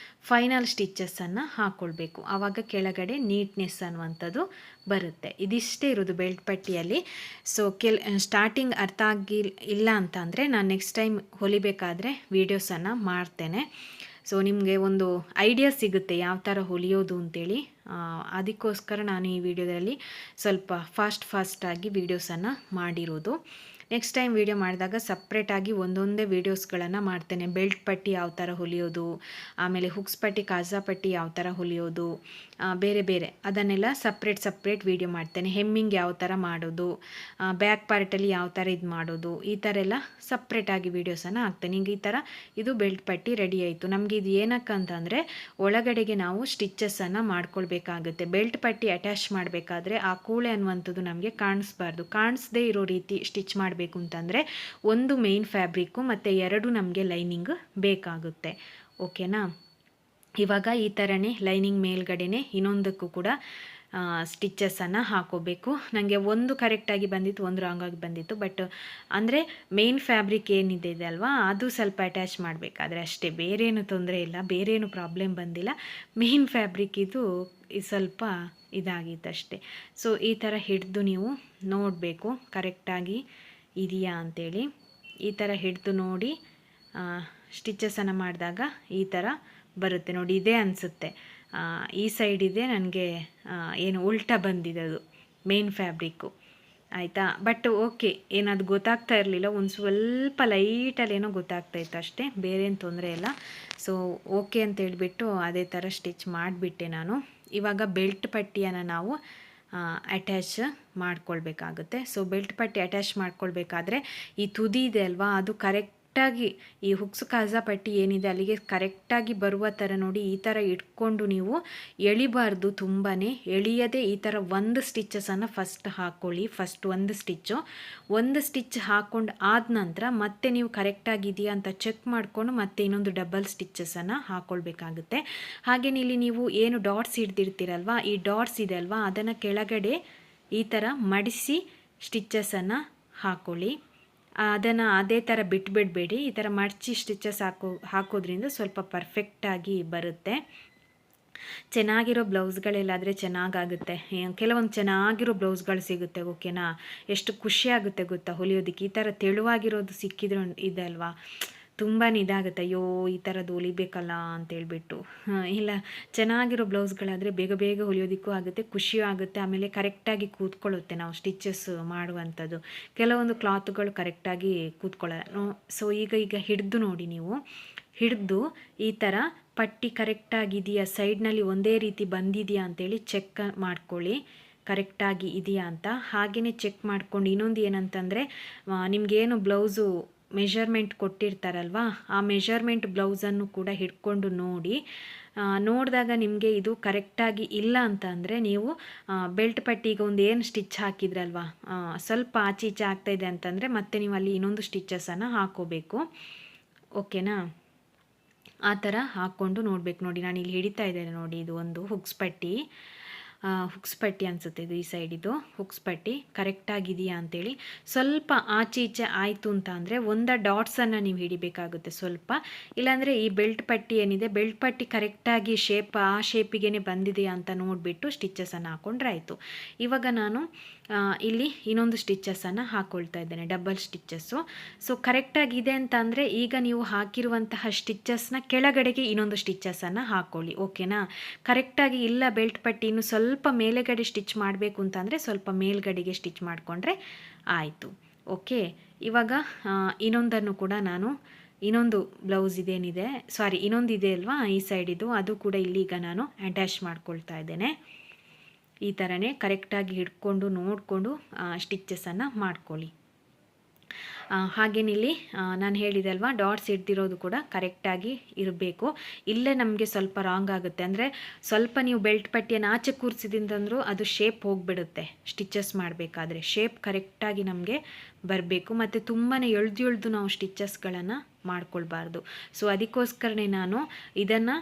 ಫೈನಲ್ ಸ್ಟಿಚ್ಚಸನ್ನು ಹಾಕ್ಕೊಳ್ಬೇಕು. ಆವಾಗ ಕೆಳಗಡೆ ನೀಟ್ನೆಸ್ ಅನ್ನುವಂಥದ್ದು ಬರುತ್ತೆ. ಇದಿಷ್ಟೇ ಇರೋದು ಬೆಲ್ಟ್ ಪಟ್ಟಿಯಲ್ಲಿ. ಸೊ ಸ್ಟಾರ್ಟಿಂಗ್ ಅರ್ಥ ಇಲ್ಲ ಅಂತ ಅಂದರೆ ನಾನು ನೆಕ್ಸ್ಟ್ ಟೈಮ್ ಹೊಲಿಬೇಕಾದ್ರೆ ವೀಡಿಯೋಸನ್ನು ಮಾಡ್ತೇನೆ. ಸೊ ನಿಮಗೆ ಒಂದು ಐಡಿಯಾ ಸಿಗುತ್ತೆ ಯಾವ ಥರ ಹೊಲಿಯೋದು ಅಂತೇಳಿ. ಅದಕ್ಕೋಸ್ಕರ ನಾನು ಈ ವಿಡಿಯೋದಲ್ಲಿ ಸ್ವಲ್ಪ ಫಾಸ್ಟಾಗಿ ವೀಡಿಯೋಸನ್ನು ಮಾಡಿರೋದು. ನೆಕ್ಸ್ಟ್ ಟೈಮ್ ವೀಡಿಯೋ ಮಾಡಿದಾಗ ಸಪ್ರೇಟಾಗಿ ಒಂದೊಂದೇ ವೀಡಿಯೋಸ್ಗಳನ್ನು ಮಾಡ್ತೇನೆ. ಬೆಲ್ಟ್ ಪಟ್ಟಿ ಯಾವ ಥರ ಹೊಲಿಯೋದು, ಆಮೇಲೆ ಹುಕ್ಸ್ ಪಟ್ಟಿ ಕಾಜಾ ಪಟ್ಟಿ ಯಾವ ಥರ ಹೊಲಿಯೋದು, ಬೇರೆ ಅದನ್ನೆಲ್ಲ ಸಪ್ರೇಟ್ ವೀಡಿಯೋ ಮಾಡ್ತೇನೆ. ಹೆಮ್ಮಿಂಗ್ ಯಾವ ಥರ ಮಾಡೋದು, ಬ್ಯಾಕ್ ಪಾರ್ಟಲ್ಲಿ ಯಾವ ಥರ ಇದು ಮಾಡೋದು, ಈ ಥರ ಎಲ್ಲ ಸಪ್ರೇಟಾಗಿ ವೀಡಿಯೋಸನ್ನು ಹಾಕ್ತೇನೆ. ಈಗ ಈ ಥರ ಇದು ಬೆಲ್ಟ್ ಪಟ್ಟಿ ರೆಡಿ ಆಯಿತು. ನಮಗೆ ಇದು ಏನಕ್ಕಂತಂದರೆ ಒಳಗಡೆಗೆ ನಾವು ಸ್ಟಿಚ್ಚಸನ್ನು ಮಾಡ್ಕೊಳ್ಬೇಕಾಗುತ್ತೆ. ಬೆಲ್ಟ್ ಪಟ್ಟಿ ಅಟ್ಯಾಚ್ ಮಾಡಬೇಕಾದ್ರೆ ಆ ಕೂಳೆ ಅನ್ನುವಂಥದ್ದು ನಮಗೆ ಕಾಣಿಸ್ಬಾರ್ದು. ಕಾಣಿಸ್ದೇ ಇರೋ ರೀತಿ ಸ್ಟಿಚ್ ಮಾಡಬೇಕು ಅಂತಂದರೆ ಒಂದು ಮೇನ್ ಫ್ಯಾಬ್ರಿಕ್ಕು ಮತ್ತು 2 ನಮಗೆ ಲೈನಿಂಗ್ ಬೇಕಾಗುತ್ತೆ. ಓಕೆನಾ? ಇವಾಗ ಈ ಥರನೇ ಲೈನಿಂಗ್ ಮೇಲ್ಗಡೆನೆ ಇನ್ನೊಂದಕ್ಕೂ ಕೂಡ ಸ್ಟಿಚ್ಚಸನ್ನು ಹಾಕೋಬೇಕು. ನನಗೆ ಒಂದು ಕರೆಕ್ಟಾಗಿ ಬಂದಿತ್ತು, ಒಂದು ರಾಂಗಾಗಿ ಬಂದಿತ್ತು. ಬಟ್ ಅಂದರೆ ಮೇನ್ ಫ್ಯಾಬ್ರಿಕ್ ಏನಿದೆ ಅಲ್ವಾ, ಅದು ಸ್ವಲ್ಪ ಅಟ್ಯಾಚ್ ಮಾಡಬೇಕಾದ್ರೆ ಅಷ್ಟೇ, ಬೇರೇನು ತೊಂದರೆ ಇಲ್ಲ, ಬೇರೇನು ಪ್ರಾಬ್ಲಮ್ ಬಂದಿಲ್ಲ. ಮೇನ್ ಫ್ಯಾಬ್ರಿಕ್ ಇದು ಸ್ವಲ್ಪ ಇದಾಗಿತ್ತಷ್ಟೇ. ಸೊ ಈ ಥರ ಹಿಡಿದು ನೀವು ನೋಡಬೇಕು ಕರೆಕ್ಟಾಗಿ ಇದೆಯಾ ಅಂಥೇಳಿ. ಈ ಥರ ಹಿಡಿದು ನೋಡಿ ಸ್ಟಿಚ್ಚಸನ್ನು ಮಾಡಿದಾಗ ಈ ಥರ ಬರುತ್ತೆ ನೋಡಿ. ಇದೇ ಅನಿಸುತ್ತೆ, ಈ ಸೈಡ್ ಇದೆ, ನನಗೆ ಏನು ಉಲ್ಟಾ ಬಂದಿದೆ ಅದು ಮೇನ್ ಫ್ಯಾಬ್ರಿಕ್ಕು, ಆಯಿತಾ? ಬಟ್ ಓಕೆ, ಏನದು ಗೊತ್ತಾಗ್ತಾ ಇರಲಿಲ್ಲ, ಒಂದು ಸ್ವಲ್ಪ ಲೈಟಲ್ಲಿ ಏನೋ ಗೊತ್ತಾಗ್ತಾಯಿತ್ತು ಅಷ್ಟೇ, ಬೇರೇನು ತೊಂದರೆ ಇಲ್ಲ. ಸೊ ಓಕೆ ಅಂತ ಹೇಳ್ಬಿಟ್ಟು ಅದೇ ಥರ ಸ್ಟಿಚ್ ಮಾಡಿಬಿಟ್ಟೆ ನಾನು. ಇವಾಗ ಬೆಲ್ಟ್ ಪಟ್ಟಿಯನ್ನು ನಾವು ಅಟ್ಯಾಚ್ ಮಾಡ್ಕೊಳ್ಬೇಕಾಗುತ್ತೆ. ಸೊ ಬೆಲ್ಟ್ ಪಟ್ಟಿ ಅಟ್ಯಾಚ್ ಮಾಡ್ಕೊಳ್ಬೇಕಾದ್ರೆ ಈ ತುದಿ ಇದೆ ಅಲ್ವಾ, ಅದು ಕರೆಕ್ಟಾಗಿ ಈ ಹುಕ್ಸ್ ಕಾಜಾ ಪಟ್ಟಿ ಏನಿದೆ ಅಲ್ಲಿಗೆ ಕರೆಕ್ಟಾಗಿ ಬರುವ ಥರ ನೋಡಿ ಈ ಥರ ಇಟ್ಕೊಂಡು ನೀವು ಎಳಿಬಾರ್ದು, ತುಂಬಾ ಎಳಿಯದೆ ಈ ಥರ ಒಂದು ಸ್ಟಿಚ್ಚಸನ್ನು ಫಸ್ಟ್ ಹಾಕ್ಕೊಳ್ಳಿ. ಫಸ್ಟ್ ಒಂದು ಸ್ಟಿಚ್ ಹಾಕ್ಕೊಂಡು ಆದ ನಂತರ ಮತ್ತೆ ನೀವು ಕರೆಕ್ಟಾಗಿದೆಯಾ ಅಂತ ಚೆಕ್ ಮಾಡಿಕೊಂಡು ಮತ್ತೆ ಇನ್ನೊಂದು ಡಬಲ್ ಸ್ಟಿಚ್ಚಸನ್ನು ಹಾಕ್ಕೊಳ್ಬೇಕಾಗುತ್ತೆ. ಹಾಗೆಯೇ ಇಲ್ಲಿ ನೀವು ಏನು ಡಾಟ್ಸ್ ಹಿಡ್ದಿರ್ತೀರಲ್ವ, ಈ ಡಾಟ್ಸ್ ಇದೆ ಅಲ್ವಾ, ಅದನ್ನು ಕೆಳಗಡೆ ಈ ಥರ ಮಡಿಸಿ ಸ್ಟಿಚ್ಚಸನ್ನು ಹಾಕ್ಕೊಳ್ಳಿ. ಅದನ್ನು ಅದೇ ಥರ ಬಿಟ್ಬಿಡಬೇಡಿ. ಈ ಥರ ಮಡಚಿ ಸ್ಟಿಚ್ಚಸ್ ಹಾಕೋದ್ರಿಂದ ಸ್ವಲ್ಪ ಪರ್ಫೆಕ್ಟಾಗಿ ಬರುತ್ತೆ. ಚೆನ್ನಾಗಿರೋ ಬ್ಲೌಸ್ಗಳೆಲ್ಲಾದರೆ ಚೆನ್ನಾಗಾಗುತ್ತೆ. ಕೆಲವೊಂದು ಚೆನ್ನಾಗಿರೋ ಬ್ಲೌಸ್ಗಳು ಸಿಗುತ್ತೆ. ಓಕೆನಾ? ಎಷ್ಟು ಖುಷಿ ಆಗುತ್ತೆ ಗೊತ್ತಾ ಹೊಲಿಯೋದಕ್ಕೆ. ಈ ಥರ ತೆಳುವಾಗಿರೋದು ಸಿಕ್ಕಿದ್ರು ಇದೆ ಅಲ್ವಾ, ತುಂಬಾ ಇದಾಗುತ್ತೆ, ಅಯ್ಯೋ ಈ ಥರದ್ದು ಹೊಲಿಬೇಕಲ್ಲ ಅಂತೇಳ್ಬಿಟ್ಟು. ಇಲ್ಲ, ಚೆನ್ನಾಗಿರೋ ಬ್ಲೌಸ್ಗಳಾದರೆ ಬೇಗ ಹೊಲಿಯೋದಕ್ಕೂ ಆಗುತ್ತೆ, ಖುಷಿಯೂ ಆಗುತ್ತೆ, ಆಮೇಲೆ ಕರೆಕ್ಟಾಗಿ ಕೂತ್ಕೊಳ್ಳುತ್ತೆ ನಾವು ಸ್ಟಿಚ್ಚಸ್ ಮಾಡುವಂಥದ್ದು. ಕೆಲವೊಂದು ಕ್ಲಾತ್ಗಳು ಕರೆಕ್ಟಾಗಿ ಕೂತ್ಕೊಳ್ಳಲ್ಲ. ಸೊ ಈಗ ಹಿಡಿದು ನೋಡಿ, ನೀವು ಹಿಡಿದು ಈ ಥರ ಪಟ್ಟಿ ಕರೆಕ್ಟಾಗಿದೆಯಾ, ಸೈಡ್ನಲ್ಲಿ ಒಂದೇ ರೀತಿ ಬಂದಿದೆಯಾ ಅಂತೇಳಿ ಚೆಕ್ ಮಾಡ್ಕೊಳ್ಳಿ, ಕರೆಕ್ಟಾಗಿ ಇದೆಯಾ ಅಂತ. ಹಾಗೆಯೇ ಚೆಕ್ ಮಾಡ್ಕೊಂಡು ಇನ್ನೊಂದು ಏನಂತಂದರೆ, ನಿಮಗೇನು ಬ್ಲೌಸು ಮೆಷರ್ಮೆಂಟ್ ಕೊಟ್ಟಿರ್ತಾರಲ್ವ, ಆ ಮೆಷರ್ಮೆಂಟ್ ಬ್ಲೌಸನ್ನು ಕೂಡ ಹಿಡ್ಕೊಂಡು ನೋಡಿ. ನೋಡಿದಾಗ ನಿಮಗೆ ಇದು ಕರೆಕ್ಟಾಗಿ ಇಲ್ಲ ಅಂತ ಅಂದರೆ ನೀವು ಬೆಲ್ಟ್ ಪಟ್ಟಿಗೆ ಒಂದು ಏನು ಸ್ಟಿಚ್ ಹಾಕಿದ್ರಲ್ವ, ಸ್ವಲ್ಪ ಆಚೆ ಈಚೆ ಆಗ್ತಾಯಿದೆ ಅಂತಂದರೆ ಮತ್ತೆ ನೀವು ಅಲ್ಲಿ ಇನ್ನೊಂದು ಸ್ಟಿಚಸನ್ನು ಹಾಕೋಬೇಕು. ಓಕೆನಾ? ಆ ಥರ ಹಾಕ್ಕೊಂಡು ನೋಡಬೇಕು. ನೋಡಿ ನಾನು ಇಲ್ಲಿ ಹಿಡಿತಾ ಇದ್ದೇನೆ ನೋಡಿ, ಇದು ಒಂದು ಹುಕ್ಸ್ ಪಟ್ಟಿ ಅನಿಸುತ್ತೆ ಇದು, ಈ ಸೈಡಿದು ಹುಕ್ಸ್ ಪಟ್ಟಿ ಕರೆಕ್ಟಾಗಿದೆಯಾ ಅಂತೇಳಿ. ಸ್ವಲ್ಪ ಆಚೆ ಈಚೆ ಆಯಿತು ಅಂತ ಅಂದರೆ ಒಂದು ಡಾಟ್ಸನ್ನು ನೀವು ಹಿಡಿಬೇಕಾಗುತ್ತೆ ಸ್ವಲ್ಪ. ಇಲ್ಲಾಂದರೆ ಈ ಬೆಲ್ಟ್ ಪಟ್ಟಿ ಏನಿದೆ, ಬೆಲ್ಟ್ ಪಟ್ಟಿ ಕರೆಕ್ಟಾಗಿ ಆ ಶೇಪಿಗೆ ಬಂದಿದೆಯಾ ಅಂತ ನೋಡಿಬಿಟ್ಟು ಸ್ಟಿಚಸನ್ನು ಹಾಕ್ಕೊಂಡ್ರೆ ಆಯಿತು. ಇವಾಗ ನಾನು ಇಲ್ಲಿ ಇನ್ನೊಂದು ಸ್ಟಿಚಸನ್ನು ಹಾಕ್ಕೊಳ್ತಾ ಇದ್ದೇನೆ, ಡಬಲ್ ಸ್ಟಿಚಸ್ಸು. ಸೊ ಕರೆಕ್ಟಾಗಿದೆ ಅಂತ ಅಂದರೆ ಈಗ ನೀವು ಹಾಕಿರುವಂತಹ ಸ್ಟಿಚಸ್ನ ಕೆಳಗಡೆಗೆ ಇನ್ನೊಂದು ಸ್ಟಿಚಸನ್ನು ಹಾಕ್ಕೊಳ್ಳಿ. ಓಕೆನಾ? ಕರೆಕ್ಟಾಗಿ ಇಲ್ಲ ಬೆಲ್ಟ್ ಪಟ್ಟಿ ಇನ್ನು ಸ್ವಲ್ಪ ಮೇಲೆಗಡೆ ಸ್ಟಿಚ್ ಮಾಡಬೇಕು ಅಂತಂದರೆ ಸ್ವಲ್ಪ ಮೇಲ್ಗಡೆಗೆ ಸ್ಟಿಚ್ ಮಾಡಿಕೊಂಡ್ರೆ ಆಯಿತು. ಓಕೆ, ಇವಾಗ ಇನ್ನೊಂದನ್ನು ಕೂಡ ನಾನು ಇನ್ನೊಂದು ಬ್ಲೌಸ್ ಇದೇನಿದೆ, ಇನ್ನೊಂದು ಇದೆ ಅಲ್ವಾ ಈ ಸೈಡಿದು, ಅದು ಕೂಡ ಇಲ್ಲಿಗ ನಾನು ಅಟ್ಯಾಚ್ ಮಾಡ್ಕೊಳ್ತಾ ಇದ್ದೇನೆ. ಈ ಥರನೇ ಕರೆಕ್ಟಾಗಿ ಹಿಡ್ಕೊಂಡು ನೋಡಿಕೊಂಡು ಸ್ಟಿಚಸನ್ನು ಮಾಡ್ಕೊಳ್ಳಿ. ಹಾಗೇನಿಲ್ಲಿ ನಾನು ಹೇಳಿದೆ ಅಲ್ವಾ, ಡಾಟ್ಸ್ ಹಿಡ್ದಿರೋದು ಕೂಡ ಕರೆಕ್ಟಾಗಿ ಇರಬೇಕು. ಇಲ್ಲೇ ನಮಗೆ ಸ್ವಲ್ಪ ರಾಂಗ್ ಆಗುತ್ತೆ. ಅಂದರೆ ಸ್ವಲ್ಪ ನೀವು ಬೆಲ್ಟ್ ಪಟ್ಟಿಯನ್ನು ಆಚೆ ಕೂರಿಸಿದಿಂದಂದ್ರೂ ಅದು ಶೇಪ್ ಹೋಗಿಬಿಡುತ್ತೆ. ಸ್ಟಿಚಸ್ ಮಾಡಬೇಕಾದ್ರೆ ಶೇಪ್ ಕರೆಕ್ಟಾಗಿ ನಮಗೆ ಬರಬೇಕು. ಮತ್ತು ತುಂಬಾ ಎಳ್ದು ನಾವು ಸ್ಟಿಚಸ್ಗಳನ್ನು ಮಾಡ್ಕೊಳ್ಬಾರ್ದು. ಸೊ ಅದಕ್ಕೋಸ್ಕರನೇ ನಾನು ಇದನ್ನು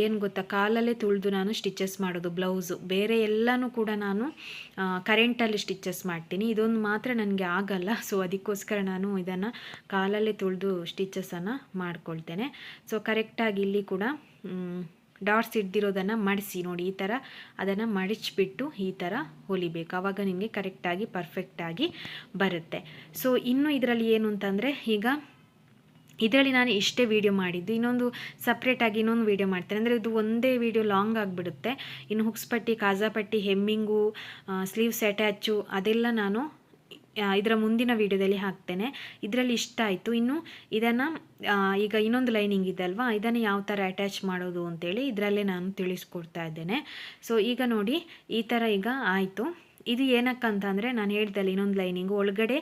ಏನು ಗೊತ್ತಾ, ಕಾಲಲ್ಲೇ ತುಳಿದು ನಾನು ಸ್ಟಿಚಸ್ ಮಾಡೋದು ಬ್ಲೌಸು. ಬೇರೆ ಎಲ್ಲನೂ ಕೂಡ ನಾನು ಕರೆಂಟಲ್ಲಿ ಸ್ಟಿಚಸ್ ಮಾಡ್ತೀನಿ, ಇದೊಂದು ಮಾತ್ರ ನನಗೆ ಆಗಲ್ಲ. ಸೊ ಅದಕ್ಕೋಸ್ಕರ ನಾನು ಇದನ್ನು ಕಾಲಲ್ಲೇ ತುಳಿದು ಸ್ಟಿಚಸನ್ನು ಮಾಡ್ಕೊಳ್ತೇನೆ. ಸೊ ಕರೆಕ್ಟಾಗಿ ಇಲ್ಲಿ ಕೂಡ ಡಾಟ್ಸ್ ಹಿಡ್ದಿರೋದನ್ನು ಮಡಿಸಿ ನೋಡಿ, ಈ ಥರ ಅದನ್ನು ಮಡಿಚಿಬಿಟ್ಟು ಈ ಥರ ಹೊಲಿಬೇಕು. ಆವಾಗ ನಿಮಗೆ ಕರೆಕ್ಟಾಗಿ ಪರ್ಫೆಕ್ಟಾಗಿ ಬರುತ್ತೆ. ಸೊ ಇನ್ನು ಇದರಲ್ಲಿ ಏನು ಅಂತಂದರೆ, ಈಗ ಇದರಲ್ಲಿ ನಾನು ಇಷ್ಟೇ ವೀಡಿಯೋ ಮಾಡಿದ್ದು, ಇನ್ನೊಂದು ಸಪ್ರೇಟಾಗಿ ಇನ್ನೊಂದು ವೀಡಿಯೋ ಮಾಡ್ತೇನೆ. ಅಂದರೆ ಇದು ಒಂದೇ ವೀಡಿಯೋ ಲಾಂಗ್ ಆಗಿಬಿಡುತ್ತೆ. ಇನ್ನು ಹುಕ್ಸ್ ಪಟ್ಟಿ, ಕಾಜಾ ಪಟ್ಟಿ, ಹೆಮ್ಮಿಂಗು, ಸ್ಲೀವ್ಸ್ ಅಟ್ಯಾಚು ಅದೆಲ್ಲ ನಾನು ಇದರ ಮುಂದಿನ ವೀಡಿಯೋದಲ್ಲಿ ಹಾಕ್ತೇನೆ. ಇದರಲ್ಲಿ ಇಷ್ಟ ಆಯಿತು. ಇನ್ನು ಇದನ್ನು ಈಗ ಇನ್ನೊಂದು ಲೈನಿಂಗ್ ಇದೆ ಅಲ್ವಾ, ಇದನ್ನು ಯಾವ ಥರ ಅಟ್ಯಾಚ್ ಮಾಡೋದು ಅಂತೇಳಿ ಇದರಲ್ಲೇ ನಾನು ತಿಳಿಸ್ಕೊಡ್ತಾ ಇದ್ದೇನೆ. ಸೊ ಈಗ ನೋಡಿ, ಈ ಥರ ಈಗ ಆಯಿತು. ಇದು ಏನಕ್ಕಂತಂದರೆ ನಾನು ಹೇಳ್ದಲ್ಲ, ಇನ್ನೊಂದು ಲೈನಿಂಗು ಒಳಗಡೆ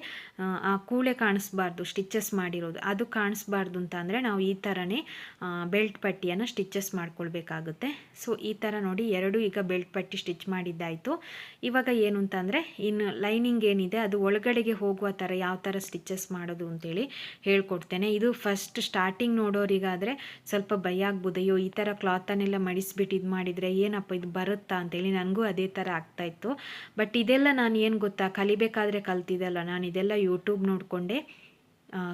ಆ ಕೂಳೆ ಕಾಣಿಸ್ಬಾರ್ದು, ಸ್ಟಿಚಸ್ ಮಾಡಿರೋದು ಅದು ಕಾಣಿಸ್ಬಾರ್ದು ಅಂತ ಅಂದರೆ ನಾವು ಈ ಥರನೇ ಬೆಲ್ಟ್ ಪಟ್ಟಿಯನ್ನು ಸ್ಟಿಚಸ್ ಮಾಡ್ಕೊಳ್ಬೇಕಾಗುತ್ತೆ. ಸೊ ಈ ಥರ ನೋಡಿ, ಎರಡು ಈಗ ಬೆಲ್ಟ್ ಪಟ್ಟಿ ಸ್ಟಿಚ್ ಮಾಡಿದ್ದಾಯಿತು. ಇವಾಗ ಏನು ಅಂತಂದರೆ ಇನ್ನು ಲೈನಿಂಗ್ ಏನಿದೆ ಅದು ಒಳಗಡೆಗೆ ಹೋಗುವ ಥರ ಯಾವ ಥರ ಸ್ಟಿಚಸ್ ಮಾಡೋದು ಅಂತೇಳಿ ಹೇಳ್ಕೊಡ್ತೇನೆ. ಇದು ಫಸ್ಟ್ ಸ್ಟಾರ್ಟಿಂಗ್ ನೋಡೋರಿಗಾದರೆ ಸ್ವಲ್ಪ ಭಯ ಆಗ್ಬೋದು, ಅಯ್ಯೋ ಈ ಥರ ಕ್ಲಾತನ್ನೆಲ್ಲ ಮಡಿಸ್ಬಿಟ್ಟು ಇದು ಮಾಡಿದರೆ ಏನಪ್ಪ ಇದು ಬರುತ್ತಾ ಅಂತೇಳಿ. ನನಗೂ ಅದೇ ಥರ ಆಗ್ತಾಯಿತ್ತು. ಬಟ್ ಇದೆಲ್ಲ ನಾನು ಏನು ಗೊತ್ತಾ, ಕಲಿಬೇಕಾದ್ರೆ ಕಲ್ತಿದ್ದಲ್ಲ, ನಾನು ಇದೆಲ್ಲ ಯೂಟ್ಯೂಬ್ ನೋಡಿಕೊಂಡೇ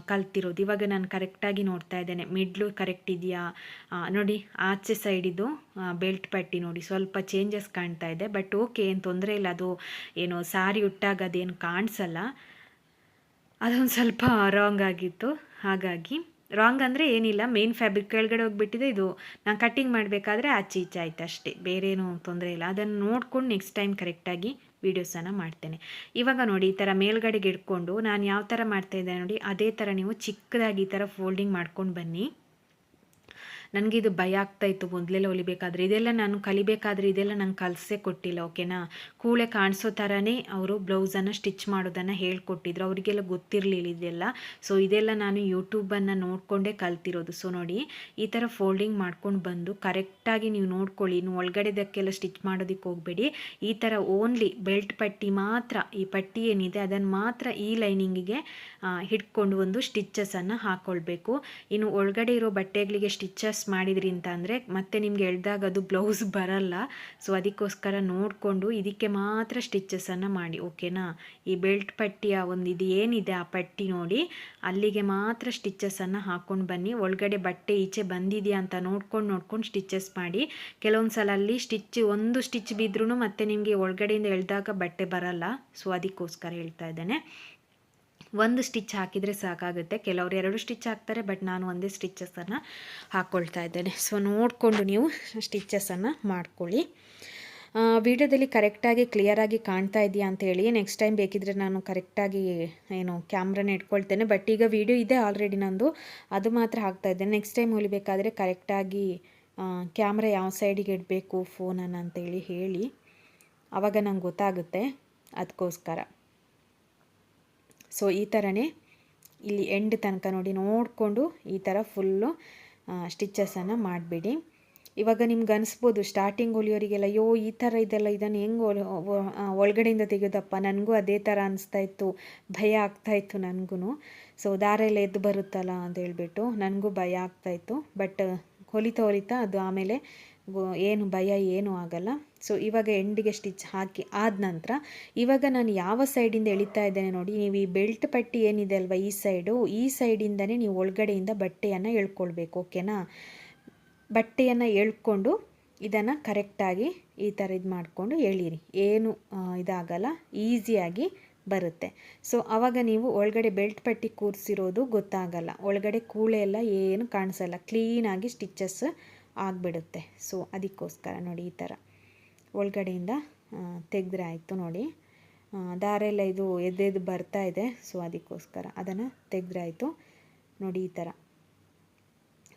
ಕಲ್ತಿರೋದು. ಇವಾಗ ನಾನು ಕರೆಕ್ಟಾಗಿ ನೋಡ್ತಾ ಇದ್ದೇನೆ, ಮಿಡ್ಲು ಕರೆಕ್ಟ್ ಇದೆಯಾ ನೋಡಿ. ಆಚೆ ಸೈಡಿದು ಬೆಲ್ಟ್ ಪಟ್ಟಿ ನೋಡಿ ಸ್ವಲ್ಪ ಚೇಂಜಸ್ ಕಾಣ್ತಾ ಇದೆ. ಬಟ್ ಓಕೆ, ಏನು ತೊಂದರೆ ಇಲ್ಲ. ಅದು ಏನು ಸಾರಿ ಉಟ್ಟಾಗ ಅದೇನು ಕಾಣಿಸಲ್ಲ. ಅದೊಂದು ಸ್ವಲ್ಪ ರಾಂಗ್ ಆಗಿತ್ತು. ಹಾಗಾಗಿ ರಾಂಗ್ ಅಂದರೆ ಏನಿಲ್ಲ, ಮೇನ್ ಫ್ಯಾಬ್ರಿಕ್ ಕೆಳಗಡೆ ಹೋಗಿಬಿಟ್ಟಿದೆ. ಇದು ನಾನು ಕಟ್ಟಿಂಗ್ ಮಾಡಬೇಕಾದ್ರೆ ಆಚೆ ಈಚೆ ಆಯ್ತು ಅಷ್ಟೇ, ಬೇರೇನೂ ತೊಂದರೆ ಇಲ್ಲ. ಅದನ್ನು ನೋಡ್ಕೊಂಡು ನೆಕ್ಸ್ಟ್ ಟೈಮ್ ಕರೆಕ್ಟಾಗಿ ವೀಡಿಯೋಸನ್ನು ಮಾಡ್ತೇನೆ. ಇವಾಗ ನೋಡಿ, ಈ ಥರ ಮೇಲ್ಗಡೆಗೆ ಇಟ್ಕೊಂಡು ನಾನು ಯಾವ ಥರ ಮಾಡ್ತಾಯಿದ್ದೆ ನೋಡಿ, ಅದೇ ಥರ ನೀವು ಚಿಕ್ಕದಾಗಿ ಈ ಥರ ಫೋಲ್ಡಿಂಗ್ ಮಾಡ್ಕೊಂಡು ಬನ್ನಿ. ನನಗೆ ಇದು ಭಯ ಆಗ್ತಾಯಿತ್ತು ಮೊದಲೆಲ್ಲ ಹೊಲಿಬೇಕಾದ್ರೆ. ಇದೆಲ್ಲ ನಾನು ಕಲಿಬೇಕಾದ್ರೆ ಇದೆಲ್ಲ ನಂಗೆ ಕಲಿಸೇ ಕೊಟ್ಟಿಲ್ಲ. ಓಕೆನಾ? ಕೂಳೆ ಕಾಣಿಸೋ ಥರನೇ ಅವರು ಬ್ಲೌಸನ್ನು ಸ್ಟಿಚ್ ಮಾಡೋದನ್ನು ಹೇಳ್ಕೊಟ್ಟಿದ್ರು. ಅವರಿಗೆಲ್ಲ ಗೊತ್ತಿರಲಿಲ್ಲ ಇದೆಲ್ಲ. ಸೊ ಇದೆಲ್ಲ ನಾನು ಯೂಟ್ಯೂಬನ್ನು ನೋಡಿಕೊಂಡೇ ಕಲ್ತಿರೋದು. ಸೊ ನೋಡಿ, ಈ ಥರ ಫೋಲ್ಡಿಂಗ್ ಮಾಡ್ಕೊಂಡು ಬಂದು ಕರೆಕ್ಟಾಗಿ ನೀವು ನೋಡ್ಕೊಳ್ಳಿ. ಇನ್ನು ಒಳಗಡೆದಕ್ಕೆಲ್ಲ ಸ್ಟಿಚ್ ಮಾಡೋದಕ್ಕೆ ಹೋಗಬೇಡಿ. ಈ ಥರ ಓನ್ಲಿ ಬೆಲ್ಟ್ ಪಟ್ಟಿ ಮಾತ್ರ, ಈ ಪಟ್ಟಿ ಏನಿದೆ ಅದನ್ನು ಮಾತ್ರ ಈ ಲೈನಿಂಗಿಗೆ ಹಿಡ್ಕೊಂಡು ಒಂದು ಸ್ಟಿಚಸನ್ನು ಹಾಕ್ಕೊಳ್ಬೇಕು. ಇನ್ನು ಒಳಗಡೆ ಇರೋ ಬಟ್ಟೆಗಳಿಗೆ ಸ್ಟಿಚಸ್ ಮಾಡಿದ್ರಿ ಅಂತ ಅಂದರೆ ಮತ್ತೆ ನಿಮ್ಗೆ ಎಳ್ದಾಗ ಅದು ಬ್ಲೌಸ್ ಬರಲ್ಲ. ಸೊ ಅದಕ್ಕೋಸ್ಕರ ನೋಡಿಕೊಂಡು ಇದಕ್ಕೆ ಮಾತ್ರ ಸ್ಟಿಚಸನ್ನು ಮಾಡಿ. ಓಕೆನಾ? ಈ ಬೆಲ್ಟ್ ಪಟ್ಟಿಯ ಒಂದು ಇದು ಏನಿದೆ ಆ ಪಟ್ಟಿ ನೋಡಿ, ಅಲ್ಲಿಗೆ ಮಾತ್ರ ಸ್ಟಿಚಸನ್ನು ಹಾಕ್ಕೊಂಡು ಬನ್ನಿ. ಒಳಗಡೆ ಬಟ್ಟೆ ಈಚೆ ಬಂದಿದೆಯಾ ಅಂತ ನೋಡ್ಕೊಂಡು ಸ್ಟಿಚಸ್ ಮಾಡಿ. ಕೆಲವೊಂದು ಸಲ ಅಲ್ಲಿ ಒಂದು ಸ್ಟಿಚ್ ಬಿದ್ರೂ ಮತ್ತೆ ನಿಮಗೆ ಒಳಗಡೆಯಿಂದ ಎಳ್ದಾಗ ಬಟ್ಟೆ ಬರಲ್ಲ. ಸೊ ಅದಕ್ಕೋಸ್ಕರ ಹೇಳ್ತಾ ಇದ್ದೇನೆ. ಒಂದು ಸ್ಟಿಚ್ ಹಾಕಿದರೆ ಸಾಕಾಗುತ್ತೆ. ಕೆಲವರು 2 ಸ್ಟಿಚ್ ಹಾಕ್ತಾರೆ, ಬಟ್ ನಾನು ಒಂದೇ ಸ್ಟಿಚಸನ್ನು ಹಾಕ್ಕೊಳ್ತಾ ಇದ್ದೇನೆ. ಸೊ ನೋಡಿಕೊಂಡು ನೀವು ಸ್ಟಿಚಸನ್ನು ಮಾಡ್ಕೊಳ್ಳಿ. ವಿಡಿಯೋದಲ್ಲಿ ಕರೆಕ್ಟಾಗಿ ಕ್ಲಿಯರಾಗಿ ಕಾಣ್ತಾ ಇದೆಯಾ ಅಂತೇಳಿ ನೆಕ್ಸ್ಟ್ ಟೈಮ್ ಬೇಕಿದ್ರೆ ನಾನು ಕರೆಕ್ಟಾಗಿ ಕ್ಯಾಮ್ರಾನ ಇಟ್ಕೊಳ್ತೇನೆ. ಬಟ್ ಈಗ ವಿಡಿಯೋ ಇದೆ ಆಲ್ರೆಡಿ ನಂದು, ಅದು ಮಾತ್ರ ಹಾಕ್ತಾ ಇದ್ದೇನೆ. ನೆಕ್ಸ್ಟ್ ಟೈಮ್ ಹೊಲಿಬೇಕಾದ್ರೆ ಕರೆಕ್ಟಾಗಿ ಕ್ಯಾಮ್ರಾ ಯಾವ ಸೈಡಿಗೆ ಇಡಬೇಕು ಫೋನನ್ನು ಅಂತೇಳಿ ಹೇಳಿ, ಆವಾಗ ನಂಗೆ ಗೊತ್ತಾಗುತ್ತೆ. ಅದಕ್ಕೋಸ್ಕರ ಸೊ ಈ ಥರನೇ ಇಲ್ಲಿ ಎಂಡ್ ತನಕ ನೋಡಿ ನೋಡಿಕೊಂಡು ಈ ಥರ ಫುಲ್ಲು ಸ್ಟಿಚಸನ್ನು ಮಾಡಿಬಿಡಿ. ಇವಾಗ ನಿಮ್ಗೆ ಅನಿಸ್ಬೋದು ಸ್ಟಾರ್ಟಿಂಗ್ ಹೊಲಿಯೋರಿಗೆಲ್ಲ ಅಯ್ಯೋ ಈ ಥರ ಇದೆಲ್ಲ ಇದನ್ನು ಹೆಂಗೆ ಒಳಗಡೆಯಿಂದ ತೆಗೆಯೋದಪ್ಪ, ನನಗೂ ಅದೇ ಥರ ಅನಿಸ್ತಾಯಿತ್ತು, ಭಯ ಆಗ್ತಾಯಿತ್ತು ನನಗೂ. ಸೊ ದಾರ ಎಲ್ಲ ಎದ್ದು ಬರುತ್ತಲ್ಲ ಅಂತ ಹೇಳ್ಬಿಟ್ಟು ನನಗೂ ಭಯ ಆಗ್ತಾಯಿತ್ತು. ಬಟ್ ಹೊಲಿತಾ ಅದು ಆಮೇಲೆ ಏನು ಭಯ ಏನೂ ಆಗಲ್ಲ. ಸೊ ಇವಾಗ ಎಂಡಿಗೆ ಸ್ಟಿಚ್ ಹಾಕಿ ಆದ ನಂತರ ಇವಾಗ ನಾನು ಯಾವ ಸೈಡಿಂದ ಎಳಿತಾ ಇದ್ದೇನೆ ನೋಡಿ, ನೀವು ಈ ಬೆಲ್ಟ್ ಪಟ್ಟಿ ಏನಿದೆ ಅಲ್ವಾ ಈ ಸೈಡಿಂದನೇ ನೀವು ಒಳಗಡೆಯಿಂದ ಬಟ್ಟೆಯನ್ನು ಎಳ್ಕೊಳ್ಬೇಕು. ಓಕೆನಾ? ಬಟ್ಟೆಯನ್ನು ಎಳ್ಕೊಂಡು ಇದನ್ನು ಕರೆಕ್ಟಾಗಿ ಈ ಥರ ಇದು ಮಾಡಿಕೊಂಡು ಎಳೀರಿ, ಏನು ಇದಾಗಲ್ಲ, ಈಸಿಯಾಗಿ ಬರುತ್ತೆ. ಸೊ ಆವಾಗ ನೀವು ಒಳಗಡೆ ಬೆಲ್ಟ್ ಪಟ್ಟಿ ಕೂರಿಸಿರೋದು ಗೊತ್ತಾಗಲ್ಲ, ಒಳಗಡೆ ಕೂಳೆ ಎಲ್ಲ ಏನು ಕಾಣಿಸಲ್ಲ, ಕ್ಲೀನಾಗಿ ಸ್ಟಿಚಸ್ ಆಗಿಬಿಡುತ್ತೆ. ಸೊ ಅದಕ್ಕೋಸ್ಕರ ನೋಡಿ ಈ ಥರ ಒಳಗಡೆಯಿಂದ ತೆಗೆದ್ರೆ ಆಯಿತು. ನೋಡಿ ದಾರ ಎಲ್ಲ ಇದು ಎದ್ದೆದ್ದು ಬರ್ತಾ ಇದೆ, ಸೊ ಅದಕ್ಕೋಸ್ಕರ ಅದನ್ನು ತೆಗೆದ್ರೆ ಆಯಿತು. ನೋಡಿ ಈ ಥರ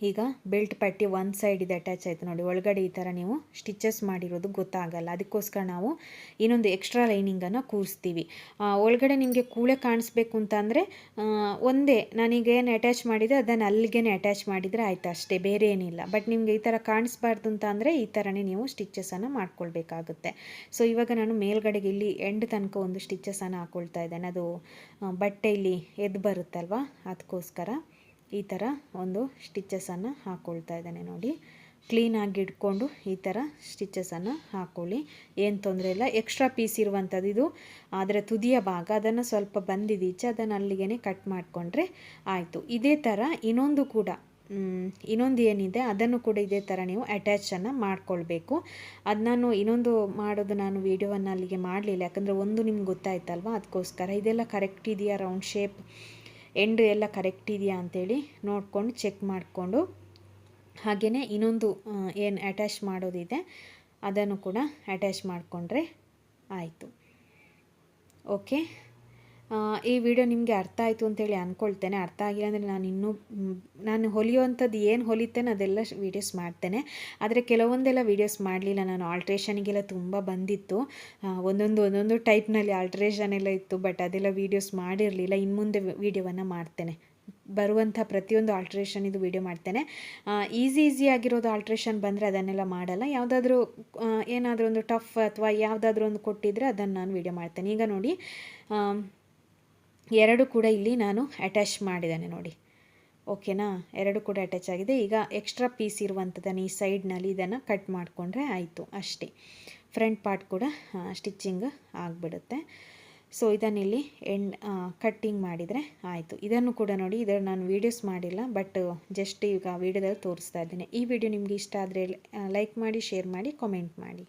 ಈಗ ಬೆಲ್ಟ್ ಪಟ್ಟಿ ಒಂದು ಸೈಡ್ ಇದೆ ಅಟ್ಯಾಚ್ ಆಯಿತು ನೋಡಿ, ಒಳಗಡೆ ಈ ಥರ ನೀವು ಸ್ಟಿಚಸ್ ಮಾಡಿರೋದು ಗೊತ್ತಾಗಲ್ಲ. ಅದಕ್ಕೋಸ್ಕರ ನಾವು ಇನ್ನೊಂದು ಎಕ್ಸ್ಟ್ರಾ ಲೈನಿಂಗನ್ನು ಕೂರಿಸ್ತೀವಿ. ಒಳಗಡೆ ನಿಮಗೆ ಕೂಳೆ ಕಾಣಿಸ್ಬೇಕು ಅಂತಂದರೆ ಒಂದೇ ನಾನೀಗೇನು ಅಟ್ಯಾಚ್ ಮಾಡಿದೆ ಅದನ್ನು ಅಲ್ಲಿಗೆ ಅಟ್ಯಾಚ್ ಮಾಡಿದರೆ ಆಯಿತು ಅಷ್ಟೇ, ಬೇರೆ ಏನಿಲ್ಲ. ಬಟ್ ನಿಮಗೆ ಈ ಥರ ಕಾಣಿಸ್ಬಾರ್ದು ಅಂತ ಅಂದರೆ ಈ ಥರನೇ ನೀವು ಸ್ಟಿಚಸನ್ನು ಮಾಡ್ಕೊಳ್ಬೇಕಾಗುತ್ತೆ. ಸೊ ಇವಾಗ ನಾನು ಮೇಲ್ಗಡೆಗೆ ಇಲ್ಲಿ ಎಂಡ್ ತನಕ ಒಂದು ಸ್ಟಿಚಸನ್ನು ಹಾಕ್ಕೊಳ್ತಾ ಇದ್ದೇನೆ, ಅದು ಬಟ್ಟೆ ಇಲ್ಲಿ ಎದ್ದು ಬರುತ್ತಲ್ವ ಅದಕ್ಕೋಸ್ಕರ ಈ ಥರ ಒಂದು ಸ್ಟಿಚಸನ್ನು ಹಾಕ್ಕೊಳ್ತಾ ಇದ್ದೇನೆ. ನೋಡಿ ಕ್ಲೀನಾಗಿ ಇಟ್ಕೊಂಡು ಈ ಥರ ಸ್ಟಿಚಸನ್ನು ಹಾಕ್ಕೊಳ್ಳಿ, ಏನು ತೊಂದರೆ ಇಲ್ಲ. ಎಕ್ಸ್ಟ್ರಾ ಪೀಸ್ ಇರುವಂಥದ್ದು ಇದು, ಆದರೆ ತುದಿಯ ಭಾಗ ಅದನ್ನು ಸ್ವಲ್ಪ ಬಂದಿದ್ದೀಚೆ ಅದನ್ನು ಅಲ್ಲಿಗೆ ಕಟ್ ಮಾಡಿಕೊಂಡ್ರೆ ಆಯಿತು. ಇದೇ ಥರ ಇನ್ನೊಂದು ಏನಿದೆ ಅದನ್ನು ಕೂಡ ಇದೇ ಥರ ನೀವು ಅಟ್ಯಾಚನ್ನು ಮಾಡ್ಕೊಳ್ಬೇಕು. ಅದು ನಾನು ಇನ್ನೊಂದು ಮಾಡೋದು ನಾನು ವೀಡಿಯೋವನ್ನು ಅಲ್ಲಿಗೆ ಮಾಡಲಿಲ್ಲ, ಯಾಕಂದರೆ ಒಂದು ನಿಮ್ಗೆ ಗೊತ್ತಾಯ್ತಲ್ವ ಅದಕ್ಕೋಸ್ಕರ. ಇದೆಲ್ಲ ಕರೆಕ್ಟ್ ಇದೆಯಾ, ರೌಂಡ್ ಶೇಪ್ ಎಂಡು ಎಲ್ಲ ಕರೆಕ್ಟ್ ಇದೆಯಾ ಅಂಥೇಳಿ ನೋಡಿಕೊಂಡು ಚೆಕ್ ಮಾಡಿಕೊಂಡು, ಹಾಗೆಯೇ ಇನ್ನೊಂದು ಏನು ಅಟ್ಯಾಚ್ ಮಾಡೋದಿದೆ ಅದನ್ನು ಕೂಡ ಅಟ್ಯಾಚ್ ಮಾಡಿಕೊಂಡ್ರೆ ಆಯಿತು. ಓಕೆ, ಈ ವಿಡಿಯೋ ನಿಮಗೆ ಅರ್ಥ ಆಯಿತು ಅಂತೇಳಿ ಅಂದ್ಕೊಳ್ತೇನೆ. ಅರ್ಥ ಆಗಿಲ್ಲ ಅಂದರೆ ನಾನು ಹೊಲಿಯುವಂಥದ್ದು ಏನು ಹೊಲಿತೇನೆ ಅದೆಲ್ಲ ವೀಡಿಯೋಸ್ ಮಾಡ್ತೇನೆ. ಆದರೆ ಕೆಲವೊಂದೆಲ್ಲ ವೀಡಿಯೋಸ್ ಮಾಡಲಿಲ್ಲ ನಾನು, ಆಲ್ಟ್ರೇಷನಿಗೆಲ್ಲ ತುಂಬ ಬಂದಿತ್ತು, ಒಂದೊಂದು ಟೈಪ್ನಲ್ಲಿ ಆಲ್ಟ್ರೇಷನ್ ಎಲ್ಲ ಇತ್ತು. ಬಟ್ ಅದೆಲ್ಲ ವೀಡಿಯೋಸ್ ಮಾಡಿರಲಿಲ್ಲ. ಇನ್ನು ಮುಂದೆ ವೀಡಿಯೋವನ್ನು ಮಾಡ್ತೇನೆ, ಬರುವಂಥ ಪ್ರತಿಯೊಂದು ಆಲ್ಟ್ರೇಷನ್ ಇದು ವೀಡಿಯೋ ಮಾಡ್ತೇನೆ. ಈಸಿ ಆಗಿರೋದು ಆಲ್ಟ್ರೇಷನ್ ಬಂದರೆ ಅದನ್ನೆಲ್ಲ ಮಾಡಲ್ಲ. ಯಾವುದಾದ್ರೂ ಏನಾದರೂ ಒಂದು ಟಫ್ ಅಥವಾ ಯಾವುದಾದ್ರೂ ಒಂದು ಕೊಟ್ಟಿದ್ದರೆ ಅದನ್ನು ನಾನು ವೀಡಿಯೋ ಮಾಡ್ತೇನೆ. ಈಗ ನೋಡಿ ಎರಡು ಕೂಡ ಇಲ್ಲಿ ನಾನು ಅಟ್ಯಾಚ್ ಮಾಡಿದ್ದೇನೆ ನೋಡಿ. ಓಕೆನಾ, ಎರಡು ಕೂಡ ಅಟ್ಯಾಚ್ ಆಗಿದೆ. ಈಗ ಎಕ್ಸ್ಟ್ರಾ ಪೀಸ್ ಇರುವಂಥದ್ದನ್ನು ಈ ಸೈಡ್ನಲ್ಲಿ ಇದನ್ನು ಕಟ್ ಮಾಡಿಕೊಂಡ್ರೆ ಆಯಿತು ಅಷ್ಟೇ. ಫ್ರಂಟ್ ಪಾರ್ಟ್ ಕೂಡ ಸ್ಟಿಚ್ಚಿಂಗ್ ಆಗಿಬಿಡುತ್ತೆ. ಸೊ ಇದನ್ನಿಲ್ಲಿ ಕಟ್ಟಿಂಗ್ ಮಾಡಿದರೆ ಆಯಿತು. ಇದನ್ನು ಕೂಡ ನೋಡಿ, ಇದನ್ನು ನಾನು ವೀಡಿಯೋಸ್ ಮಾಡಿಲ್ಲ, ಬಟ್ ಜಸ್ಟ್ ಈಗ ವೀಡಿಯೋದಲ್ಲಿ ತೋರಿಸ್ತಾ ಇದ್ದೇನೆ. ಈ ವಿಡಿಯೋ ನಿಮಗೆ ಇಷ್ಟ ಆದರೆ ಲೈಕ್ ಮಾಡಿ, ಶೇರ್ ಮಾಡಿ, ಕಾಮೆಂಟ್ ಮಾಡಿ.